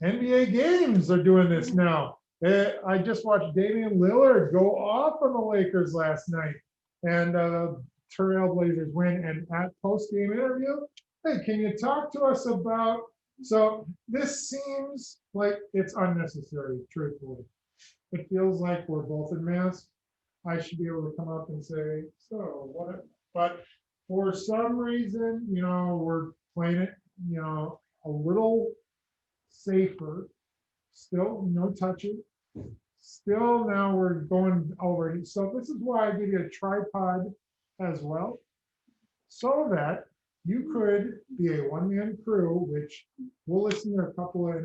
NBA games are doing this now. I just watched Damian Lillard go off on the Lakers last night, and Trailblazers win. And at post-game interview, hey, can you talk to us about? So this seems like it's unnecessary, truthfully. It feels like we're both in masks. I should be able to come up and say, so what? But for some reason, you know, we're playing it, you know, a little safer. Still no touching. Still now we're going over it. So this is why I give you a tripod as well, so that you could be a one-man crew, which we'll listen to a couple of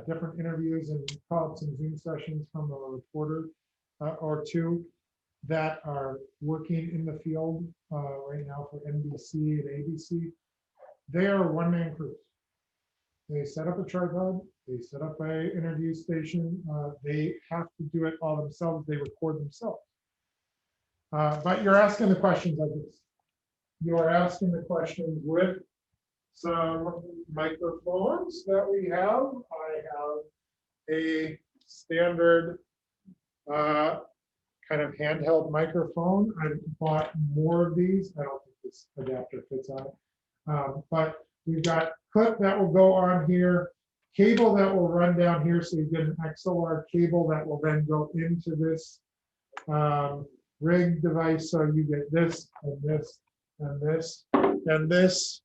different interviews and call up some Zoom sessions from a reporter or two that are working in the field right now for NBC and ABC. They are one-man crews. They set up a tripod, they set up an interview station, they have to do it all themselves, they record themselves. But you're asking the questions like this. You're asking the questions with some microphones that we have. I have a standard kind of handheld microphone. I bought more of these. I don't think this adapter fits on it. But we've got clip that will go on here, cable that will run down here, so you get an XLR cable that will then go into this rig device, so you get this and this and this and this.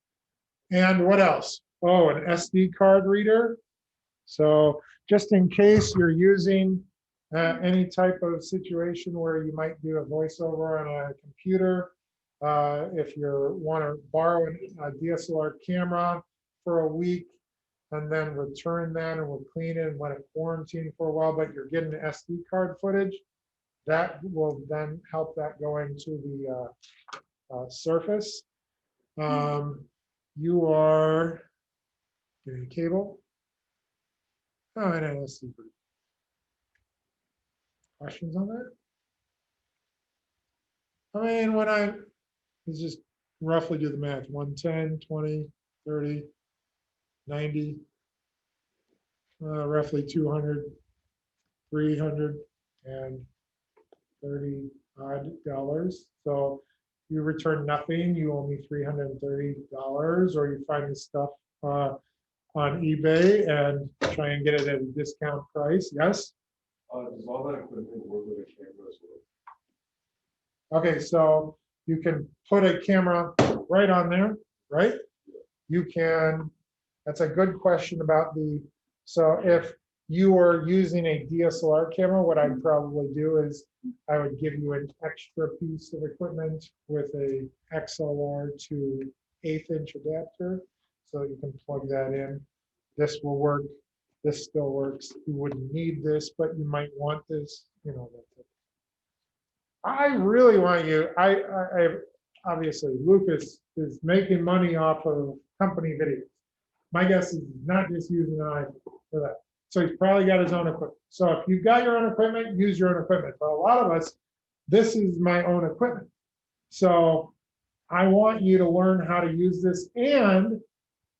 And what else? Oh, an SD card reader. So just in case you're using any type of situation where you might do a voiceover on a computer, if you want to borrow a DSLR camera for a week and then return that and we'll clean it and let it quarantine for a while, but you're getting SD card footage, that will then help that go into the Surface. You are getting a cable. Oh, I know, let's see. Questions on that? I mean, let's just roughly do the math, 110, 20, 30, 90, roughly 200, 300, and $30 odd. So you return nothing, you owe me $330, or you find this stuff on eBay and try and get it at a discount price. Yes? Does all that equipment work with a camera as well? Okay, so you can put a camera right on there, right? You can, that's a good question about so if you are using a DSLR camera, what I'd probably do is I would give you an extra piece of equipment with a XLR to 1/8 inch adapter, so you can plug that in. This will work. This still works. You wouldn't need this, but you might want this, you know. I really want you, I obviously Lucas is making money off of company videos. My guess is he's not just using an iPhone for that. So he's probably got his own equipment. So if you've got your own equipment, use your own equipment. But a lot of us, this is my own equipment. So I want you to learn how to use this. And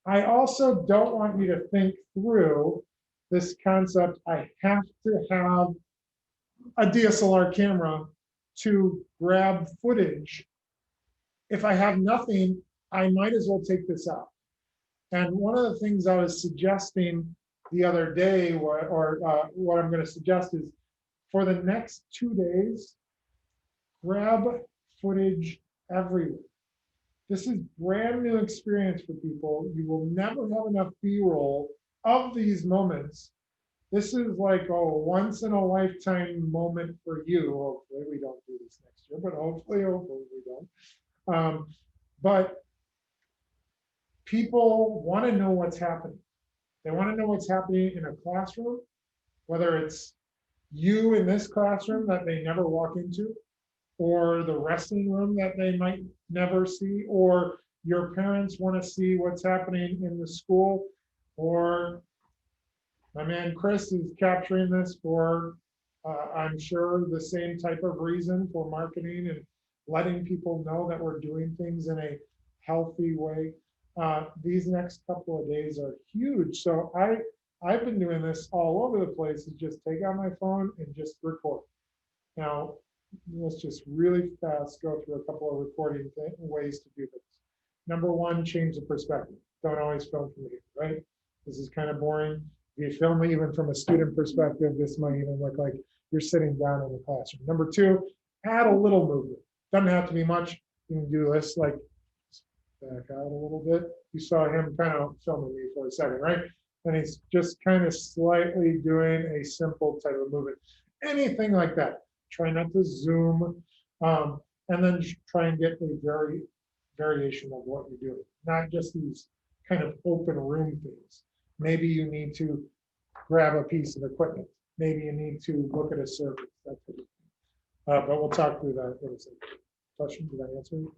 I also don't want you to think through this concept. I have to have a DSLR camera to grab footage. If I have nothing, I might as well take this out. And one of the things I was suggesting the other day, what I'm going to suggest is for the next 2 days, grab footage everywhere. This is brand new experience for people. You will never have enough B-roll of these moments. This is like a once in a lifetime moment for you. Hopefully we don't do this next year, but hopefully we don't. But people want to know what's happening. They want to know what's happening in a classroom, whether it's you in this classroom that they never walk into, or the wrestling room that they might never see, or your parents want to see what's happening in the school, or my man Chris is capturing this for, I'm sure, the same type of reason, for marketing and letting people know that we're doing things in a healthy way. These next couple of days are huge. So I've been doing this all over the place, is just take out my phone and just record. Now, let's just really fast go through a couple of recording ways to do this. Number one, change the perspective. Don't always film from here, right? This is kind of boring. If you film even from a student perspective, this might even look like you're sitting down in the classroom. Number two, add a little movement. Doesn't have to be much. You can do this like back out a little bit. You saw him kind of filming me for a second, right? And he's just kind of slightly doing a simple type of movement. Anything like that. Try not to zoom, and then try and get a variation of what you're doing. Not just these kind of open room things. Maybe you need to grab a piece of equipment. Maybe you need to look at a surface. That type of thing. But we'll talk through that in a second. Question, did I answer you?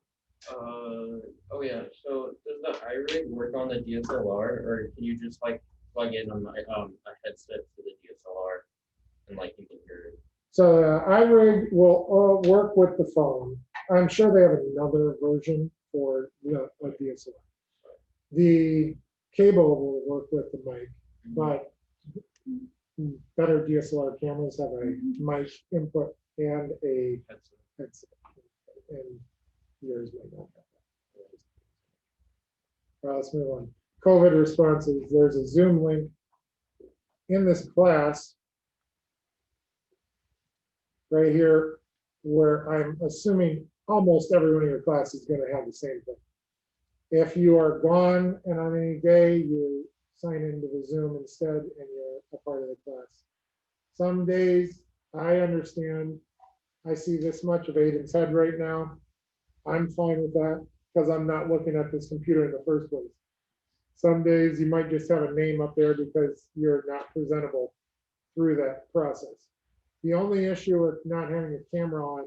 Oh yeah, so does the iRig work on the DSLR, or can you just like plug in a headset to the DSLR and like you can hear it? So iRig will work with the phone. I'm sure they have another version for the DSLR. The cable will work with the mic, but better DSLR cameras have a mic input and a headset. And yours might not have Let's move on. COVID responses. There's a Zoom link in this class right here where I'm assuming almost everyone in your class is going to have the same thing. If you are gone and on any day, you sign into the Zoom instead and you're a part of the class. Some days, I understand, I see this much of Aiden's head right now. I'm fine with that because I'm not looking at this computer in the first place. Some days you might just have a name up there because you're not presentable through that process. The only issue with not having a camera on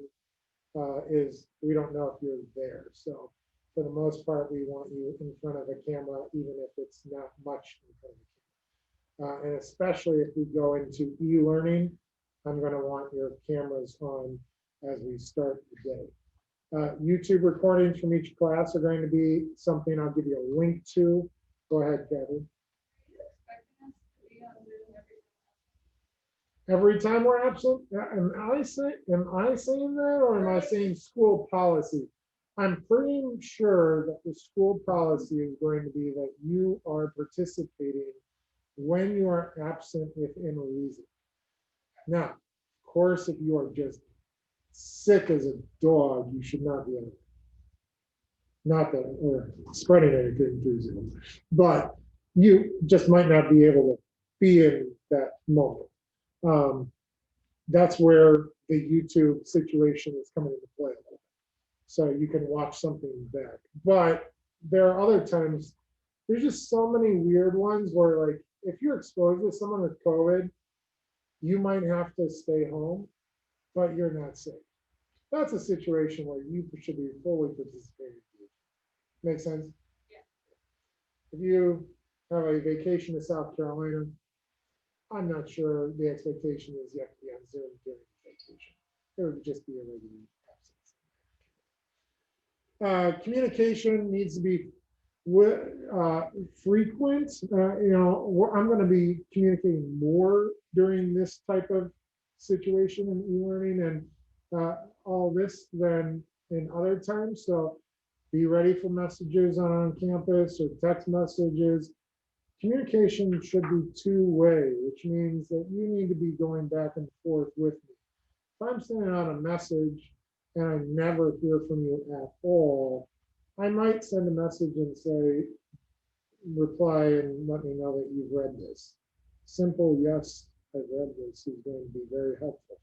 is we don't know if you're there. So for the most part, we want you in front of a camera, even if it's not much in front of the camera. And especially if we go into e-learning, I'm going to want your cameras on as we start the day. YouTube recordings from each class are going to be something I'll give you a link to. Go ahead, Kevin. Every time we're absent? Am I saying that, or am I saying school policy? I'm pretty sure that the school policy is going to be that you are participating when you are absent within reason. Now, of course, if you are just sick as a dog, you should not be able to. Not that we're spreading anything through Zoom, but you just might not be able to be in that moment. That's where the YouTube situation is coming into play. So you can watch something back. But there are other times, there's just so many weird ones where, like, if you're exposed to someone with COVID, you might have to stay home, but you're not safe. That's a situation where you should be fully participating. Make sense? Yeah. If you have a vacation to South Carolina, I'm not sure the expectation is you have to be on Zoom during the vacation. It would just be a regular absence. Communication needs to be frequent. I'm going to be communicating more during this type of situation in e-learning and all this than in other times. So be ready for messages on campus or text messages. Communication should be two-way, which means that you need to be going back and forth with me. If I'm sending out a message and I never hear from you at all, I might send a message and say, reply and let me know that you've read this. Simple, yes, I've read this is going to be very helpful.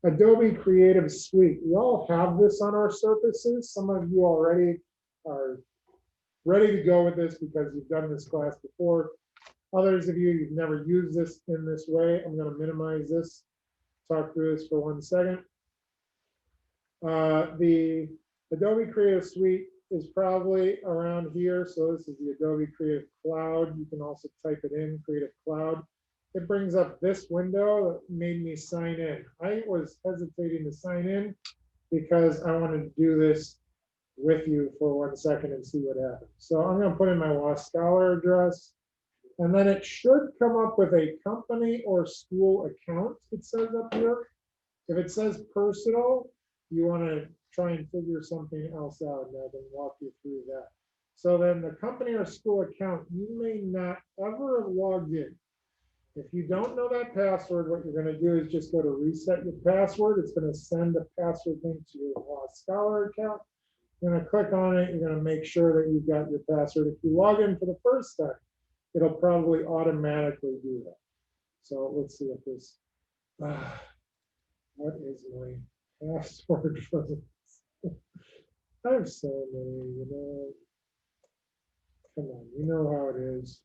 Adobe Creative Suite. We all have this on our surfaces. Some of you already are ready to go with this because you've done this class before. Others of you, you've never used this in this way. I'm going to minimize this, talk through this for 1 second. The Adobe Creative Suite is probably around here. So this is the Adobe Creative Cloud. You can also type it in, Creative Cloud. It brings up this window that made me sign in. I was hesitating to sign in because I wanted to do this with you for 1 second and see what happens. So I'm going to put in my Lost Scholar address, and then it should come up with a company or school account, it says up here. If it says personal, you want to try and figure something else out, and I can walk you through that. So then the company or school account, you may not ever have logged in. If you don't know that password, what you're going to do is just go to reset your password. It's going to send a password link to your Lost Scholar account. You're going to click on it. You're going to make sure that you've got your password. If you log in for the first time, it'll probably automatically do that. So let's see if this, what is my password for this? I have so many, come on, you know how it is.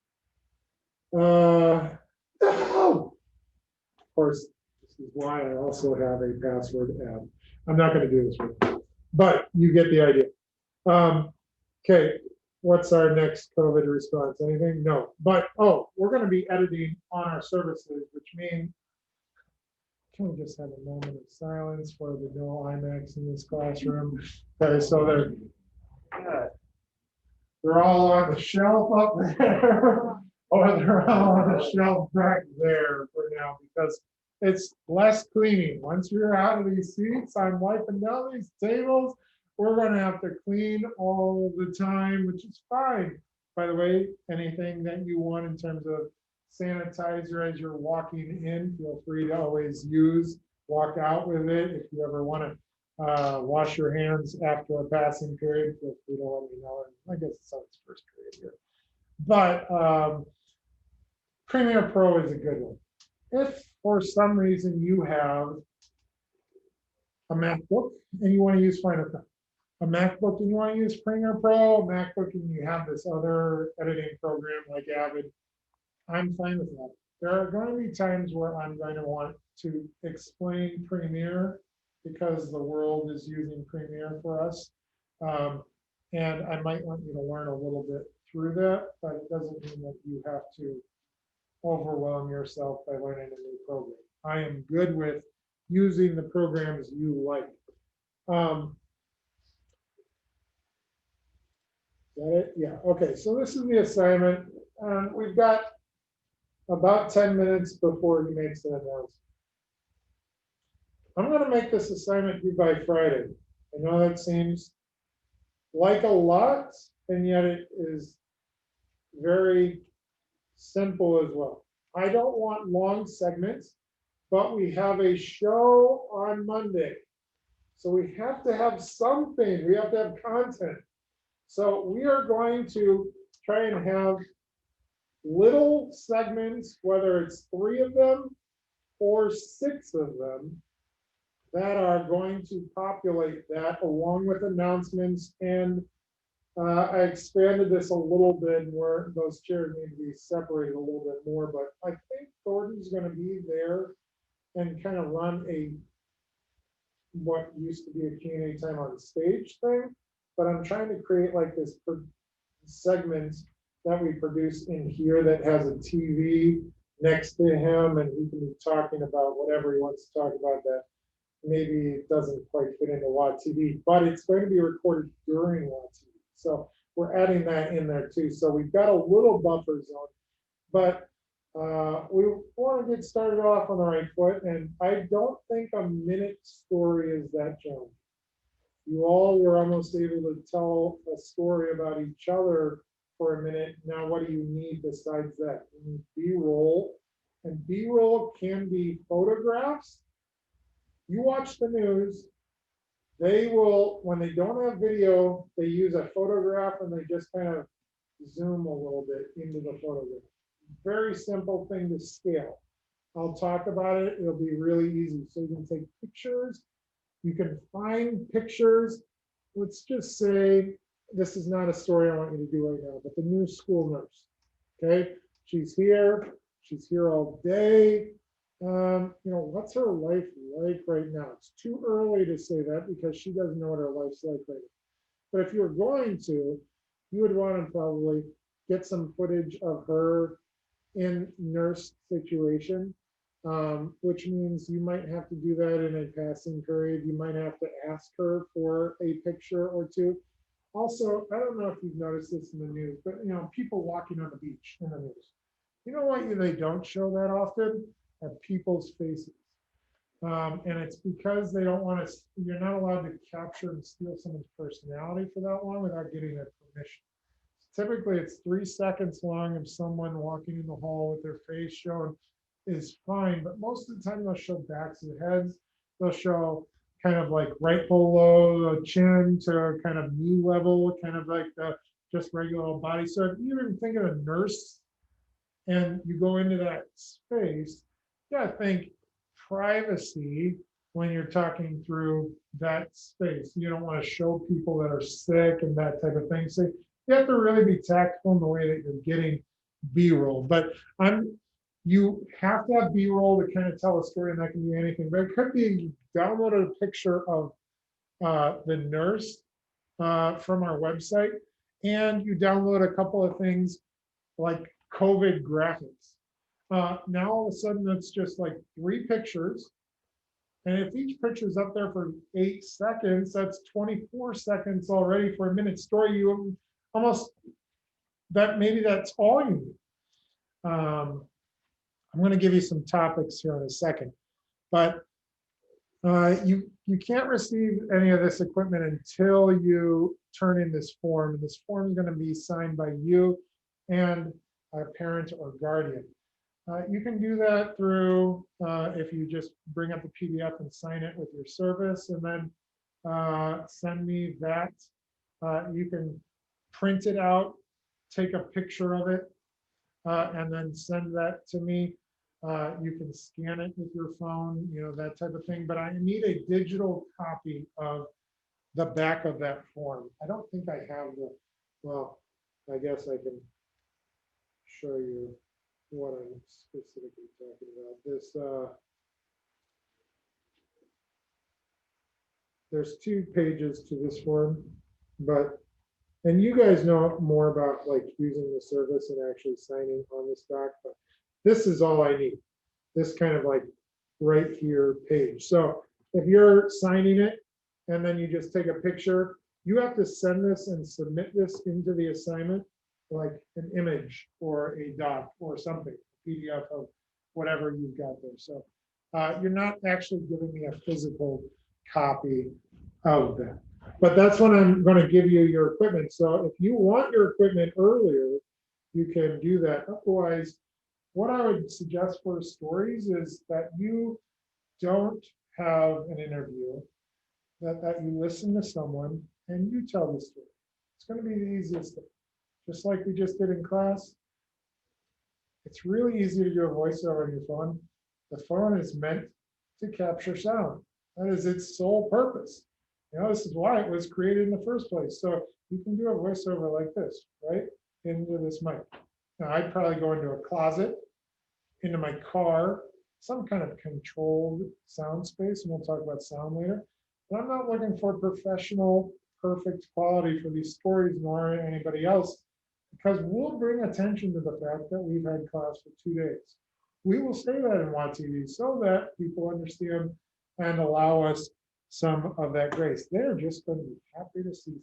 Of course, this is why I also have a password app. I'm not going to do this with you, but you get the idea. Okay, what's our next COVID response? Anything? No, but we're going to be editing on our services, which means, can we just have a moment of silence for the no IMAX in this classroom? Okay, so they're all on the shelf up there. Or they're all on the shelf back there for now because it's less cleaning. Once you're out of these seats, I'm wiping down these tables. we're gonna have to clean all the time, which is fine. By the way, anything that you want in terms of sanitizer as you're walking in, feel free to always use, walk out with it. If you ever want to wash your hands after a passing period, feel free to let me know. I guess it's on its first period here. But Premiere Pro is a good one. If for some reason you have a MacBook and you want to use Final Cut, a MacBook and you want to use Premiere Pro, a MacBook and you have this other editing program like Avid, I'm fine with that. There are going to be times where I'm going to want to explain Premiere because the world is using Premiere for us. And I might want you to learn a little bit through that, but it doesn't mean that you have to overwhelm yourself by learning a new program. I am good with using the programs you like. Is that it? Yeah, okay, so this is the assignment. We've got about 10 minutes before he makes an announcement. I'm gonna make this assignment due by Friday. I know that seems like a lot, and yet it is very simple as well. I don't want long segments, but we have a show on Monday. So we have to have something, we have to have content. So we are going to try and have little segments, whether it's 3 of them or 6 of them, that are going to populate that along with announcements. And I expanded this a little bit where those chairs need to be separated a little bit more, but I think Thornton's going to be there and kind of run what used to be a Q&A time on stage thing, but I'm trying to create like this segment that we produce in here that has a TV next to him, and he can be talking about whatever he wants to talk about that maybe it doesn't quite fit into WOT TV, but it's going to be recorded during WOT TV. So we're adding that in there too. So we've got a little buffer zone, but we want to get started off on the right foot. And I don't think a minute story is that challenging. You all were almost able to tell a story about each other for a minute. Now, what do you need besides that? You need B-roll, and B-roll can be photographs. You watch the news, they will, when they don't have video, they use a photograph and they just kind of zoom a little bit into the photograph. Very simple thing to scale. I'll talk about it. It'll be really easy. So you can take pictures. You can find pictures. Let's just say, this is not a story I want you to do right now, but the new school nurse, okay? She's here all day. What's her life like right now? It's too early to say that because she doesn't know what her life's like right now. But if you were going to, you would want to probably get some footage of her in nurse situation, which means you might have to do that in a passing period. You might have to ask her for a picture or two. Also, I don't know if you've noticed this in the news, but people walking on the beach in the news. You know what they don't show that often? Are people's faces. And it's because they don't want to, you're not allowed to capture and steal someone's personality for that long without getting their permission. Typically, it's 3 seconds long of someone walking in the hall with their face shown is fine, but most of the time they'll show backs of heads. They'll show kind of like right below the chin to kind of knee level, kind of like the just regular body. So if you even think of a nurse and you go into that space, yeah, think privacy when you're talking through that space. You don't want to show people that are sick and that type of thing. So you have to really be tactful in the way that you're getting B-roll. But you have to have B-roll to kind of tell a story, and that can be anything. But it could be you downloaded a picture of the nurse from our website, and you download a couple of things like COVID graphics. Now all of a sudden that's just like 3 pictures, and if each picture is up there for 8 seconds, that's 24 seconds already for a minute story. You almost, maybe that's all you need. I'm going to give you some topics here in a second, but you you can't receive any of this equipment until you turn in this form. And this form is going to be signed by you and a parent or guardian. You can do that through, if you just bring up the PDF and sign it with your service, and then send me that. You can print it out, take a picture of it, and then send that to me. You can scan it with your phone, that type of thing, but I need a digital copy of the back of that form. I don't think I have well, I guess I can show you what I'm specifically talking about. There's 2 pages to this form, and you guys know more about like using the service and actually signing on this doc, but this is all I need. This kind of like right here page. So if you're signing it and then you just take a picture, you have to send this and submit this into the assignment like an image or a doc or something, PDF of whatever you've got there. So you're not actually giving me a physical copy of that. But that's when I'm going to give you your equipment. So if you want your equipment earlier, you can do that. Otherwise, what I would suggest for stories is that you don't have an interview, that you listen to someone and you tell the story. It's going to be the easiest thing. Just like we just did in class. It's really easy to do a voiceover on your phone. The phone is meant to capture sound. That is its sole purpose. This is why it was created in the first place. So you can do a voiceover like this, right? Into this mic. Now I'd probably go into a closet, into my car, some kind of controlled sound space, and we'll talk about sound later. But I'm not looking for professional, perfect quality for these stories, nor anybody else, because we'll bring attention to the fact that we've had class for 2 days. We will say that in WATV so that people understand and allow us some of that grace. They're just going to be happy to see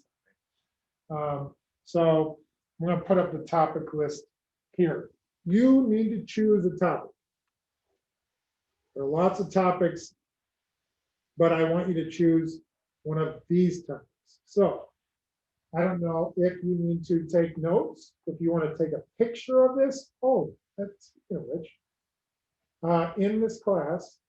something. So I'm going to put up the topic list here. You need to choose a topic. There are lots of topics, but I want you to choose one of these topics. So I don't know if you need to take notes, if you want to take a picture of this. Oh, that's rich. In this class,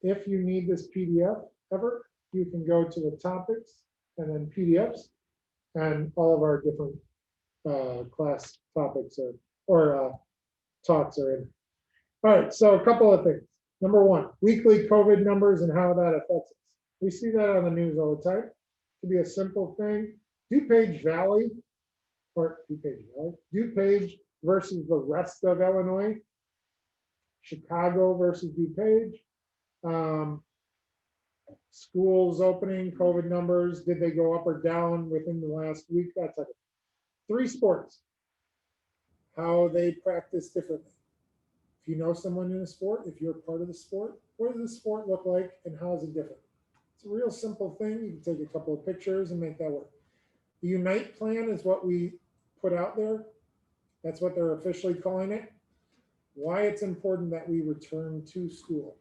if you need this PDF ever, you can go to the topics and then PDFs, and all of our different class topics or talks are in. All right, so a couple of things. Number 1, weekly COVID numbers and how that affects us. We see that on the news all the time. It could be a simple thing. DuPage Valley versus the rest of Illinois. Chicago versus DuPage. Schools opening, COVID numbers, did they go up or down within the last week? That type of thing. 3 sports, how they practice differently. If you know someone in a sport, if you're part of the sport, what does the sport look like and how is it different? It's a real simple thing. You can take a couple of pictures and make that work. The Unite plan is what we put out there. That's what they're officially calling it. Why it's important that we return to school.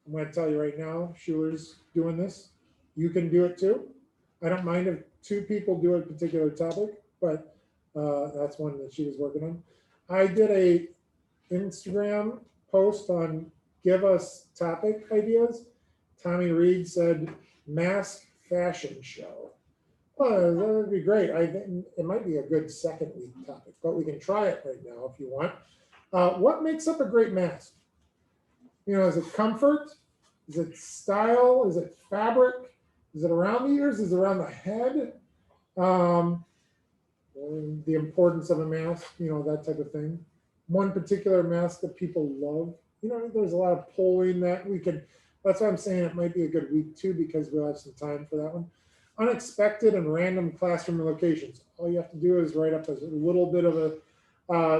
I'm going to tell you right now, Schuler's doing this. You can do it too. I don't mind if 2 people do a particular topic, but that's one that she was working on. I did a Instagram post on give us topic ideas. Tommy Reed said mask fashion show. Well, that would be great. I think it might be a good second week topic, but we can try it right now if you want. What makes up a great mask? Is it comfort? Is it style? Is it fabric? Is it around the ears? Is it around the head? The importance of a mask, that type of thing. One particular mask that people love. There's a lot of polling that we could, that's why I'm saying it might be a good week too, because we'll have some time for that one. Unexpected and random classroom locations. All you have to do is write up a little bit of a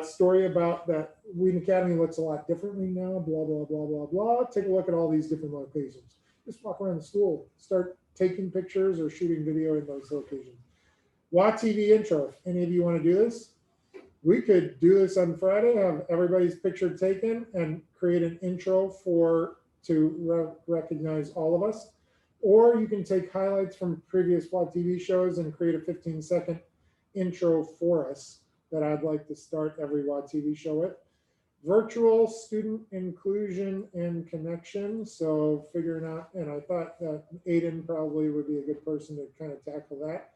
story about that Wheaton Academy looks a lot differently now, blah, blah, blah, blah, blah. Take a look at all these different locations. Just walk around the school, start taking pictures or shooting video in those locations. WATV intro, if any of you want to do this, we could do this on Friday, have everybody's picture taken and create an intro for to recognize all of us. Or you can take highlights from previous WAD TV shows and create a 15-second intro for us that I'd like to start every WAD TV show with. Virtual student inclusion and connection. So figuring out, and I thought that Aiden probably would be a good person to kind of tackle that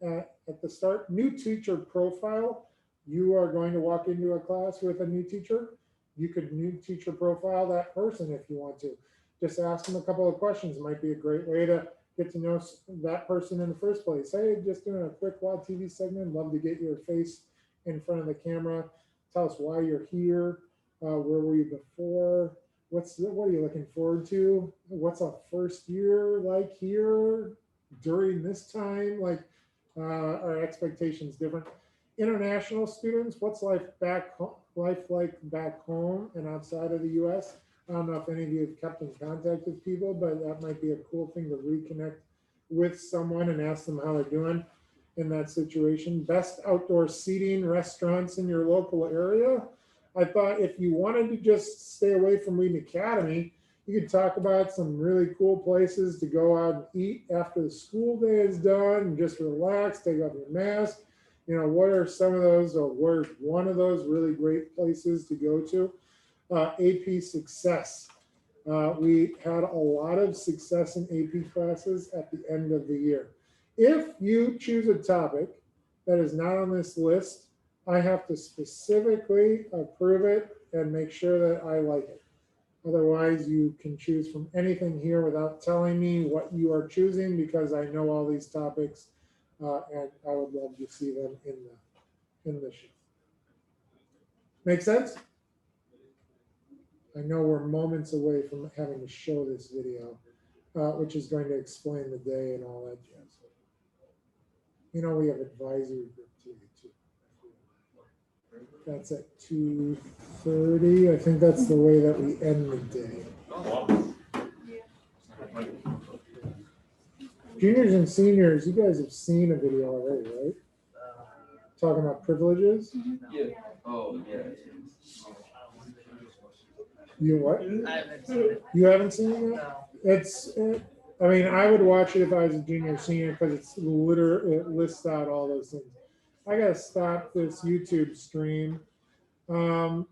at the start. New teacher profile. You are going to walk into a class with a new teacher. You could new teacher profile that person if you want to. Just ask them a couple of questions. It might be a great way to get to know that person in the first place. Hey, just doing a quick WAD TV segment. Love to get your face in front of the camera. Tell us why you're here. Where were you before? What are you looking forward to? What's a first year like here during this time? Like, our expectations different. International students, what's life like back home and outside of the U.S.? I don't know if any of you have kept in contact with people, but that might be a cool thing to reconnect with someone and ask them how they're doing in that situation. Best outdoor seating restaurants in your local area. I thought if you wanted to just stay away from Whedon Academy, you could talk about some really cool places to go out and eat after the school day is done and just relax, take off your mask. You know, what are some of those, or where's one of those really great places to go to? AP Success. We had a lot of success in AP classes at the end of the year. If you choose a topic that is not on this list, I have to specifically approve it and make sure that I like it. Otherwise, you can choose from anything here without telling me what you are choosing, because I know all these topics and I would love to see them in the show. Make sense? I know we're moments away from having to show this video, which is going to explain the day and all that jazz. You know, we have advisory group too. That's at 2:30. I think that's the way that we end the day. Juniors and seniors, you guys have seen a video already, right? Talking about privileges. Yeah. Oh, yeah. You what? I haven't seen it. You haven't seen it yet? No. It's, I mean, I would watch it if I was a junior or senior, because it lists out all those things. I gotta stop this YouTube stream. Aiden,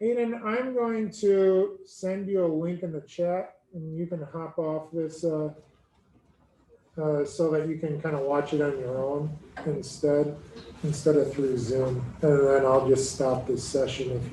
I'm going to send you a link in the chat, and you can hop off this so that you can kind of watch it on your own instead of through Zoom. And then I'll just stop this session if you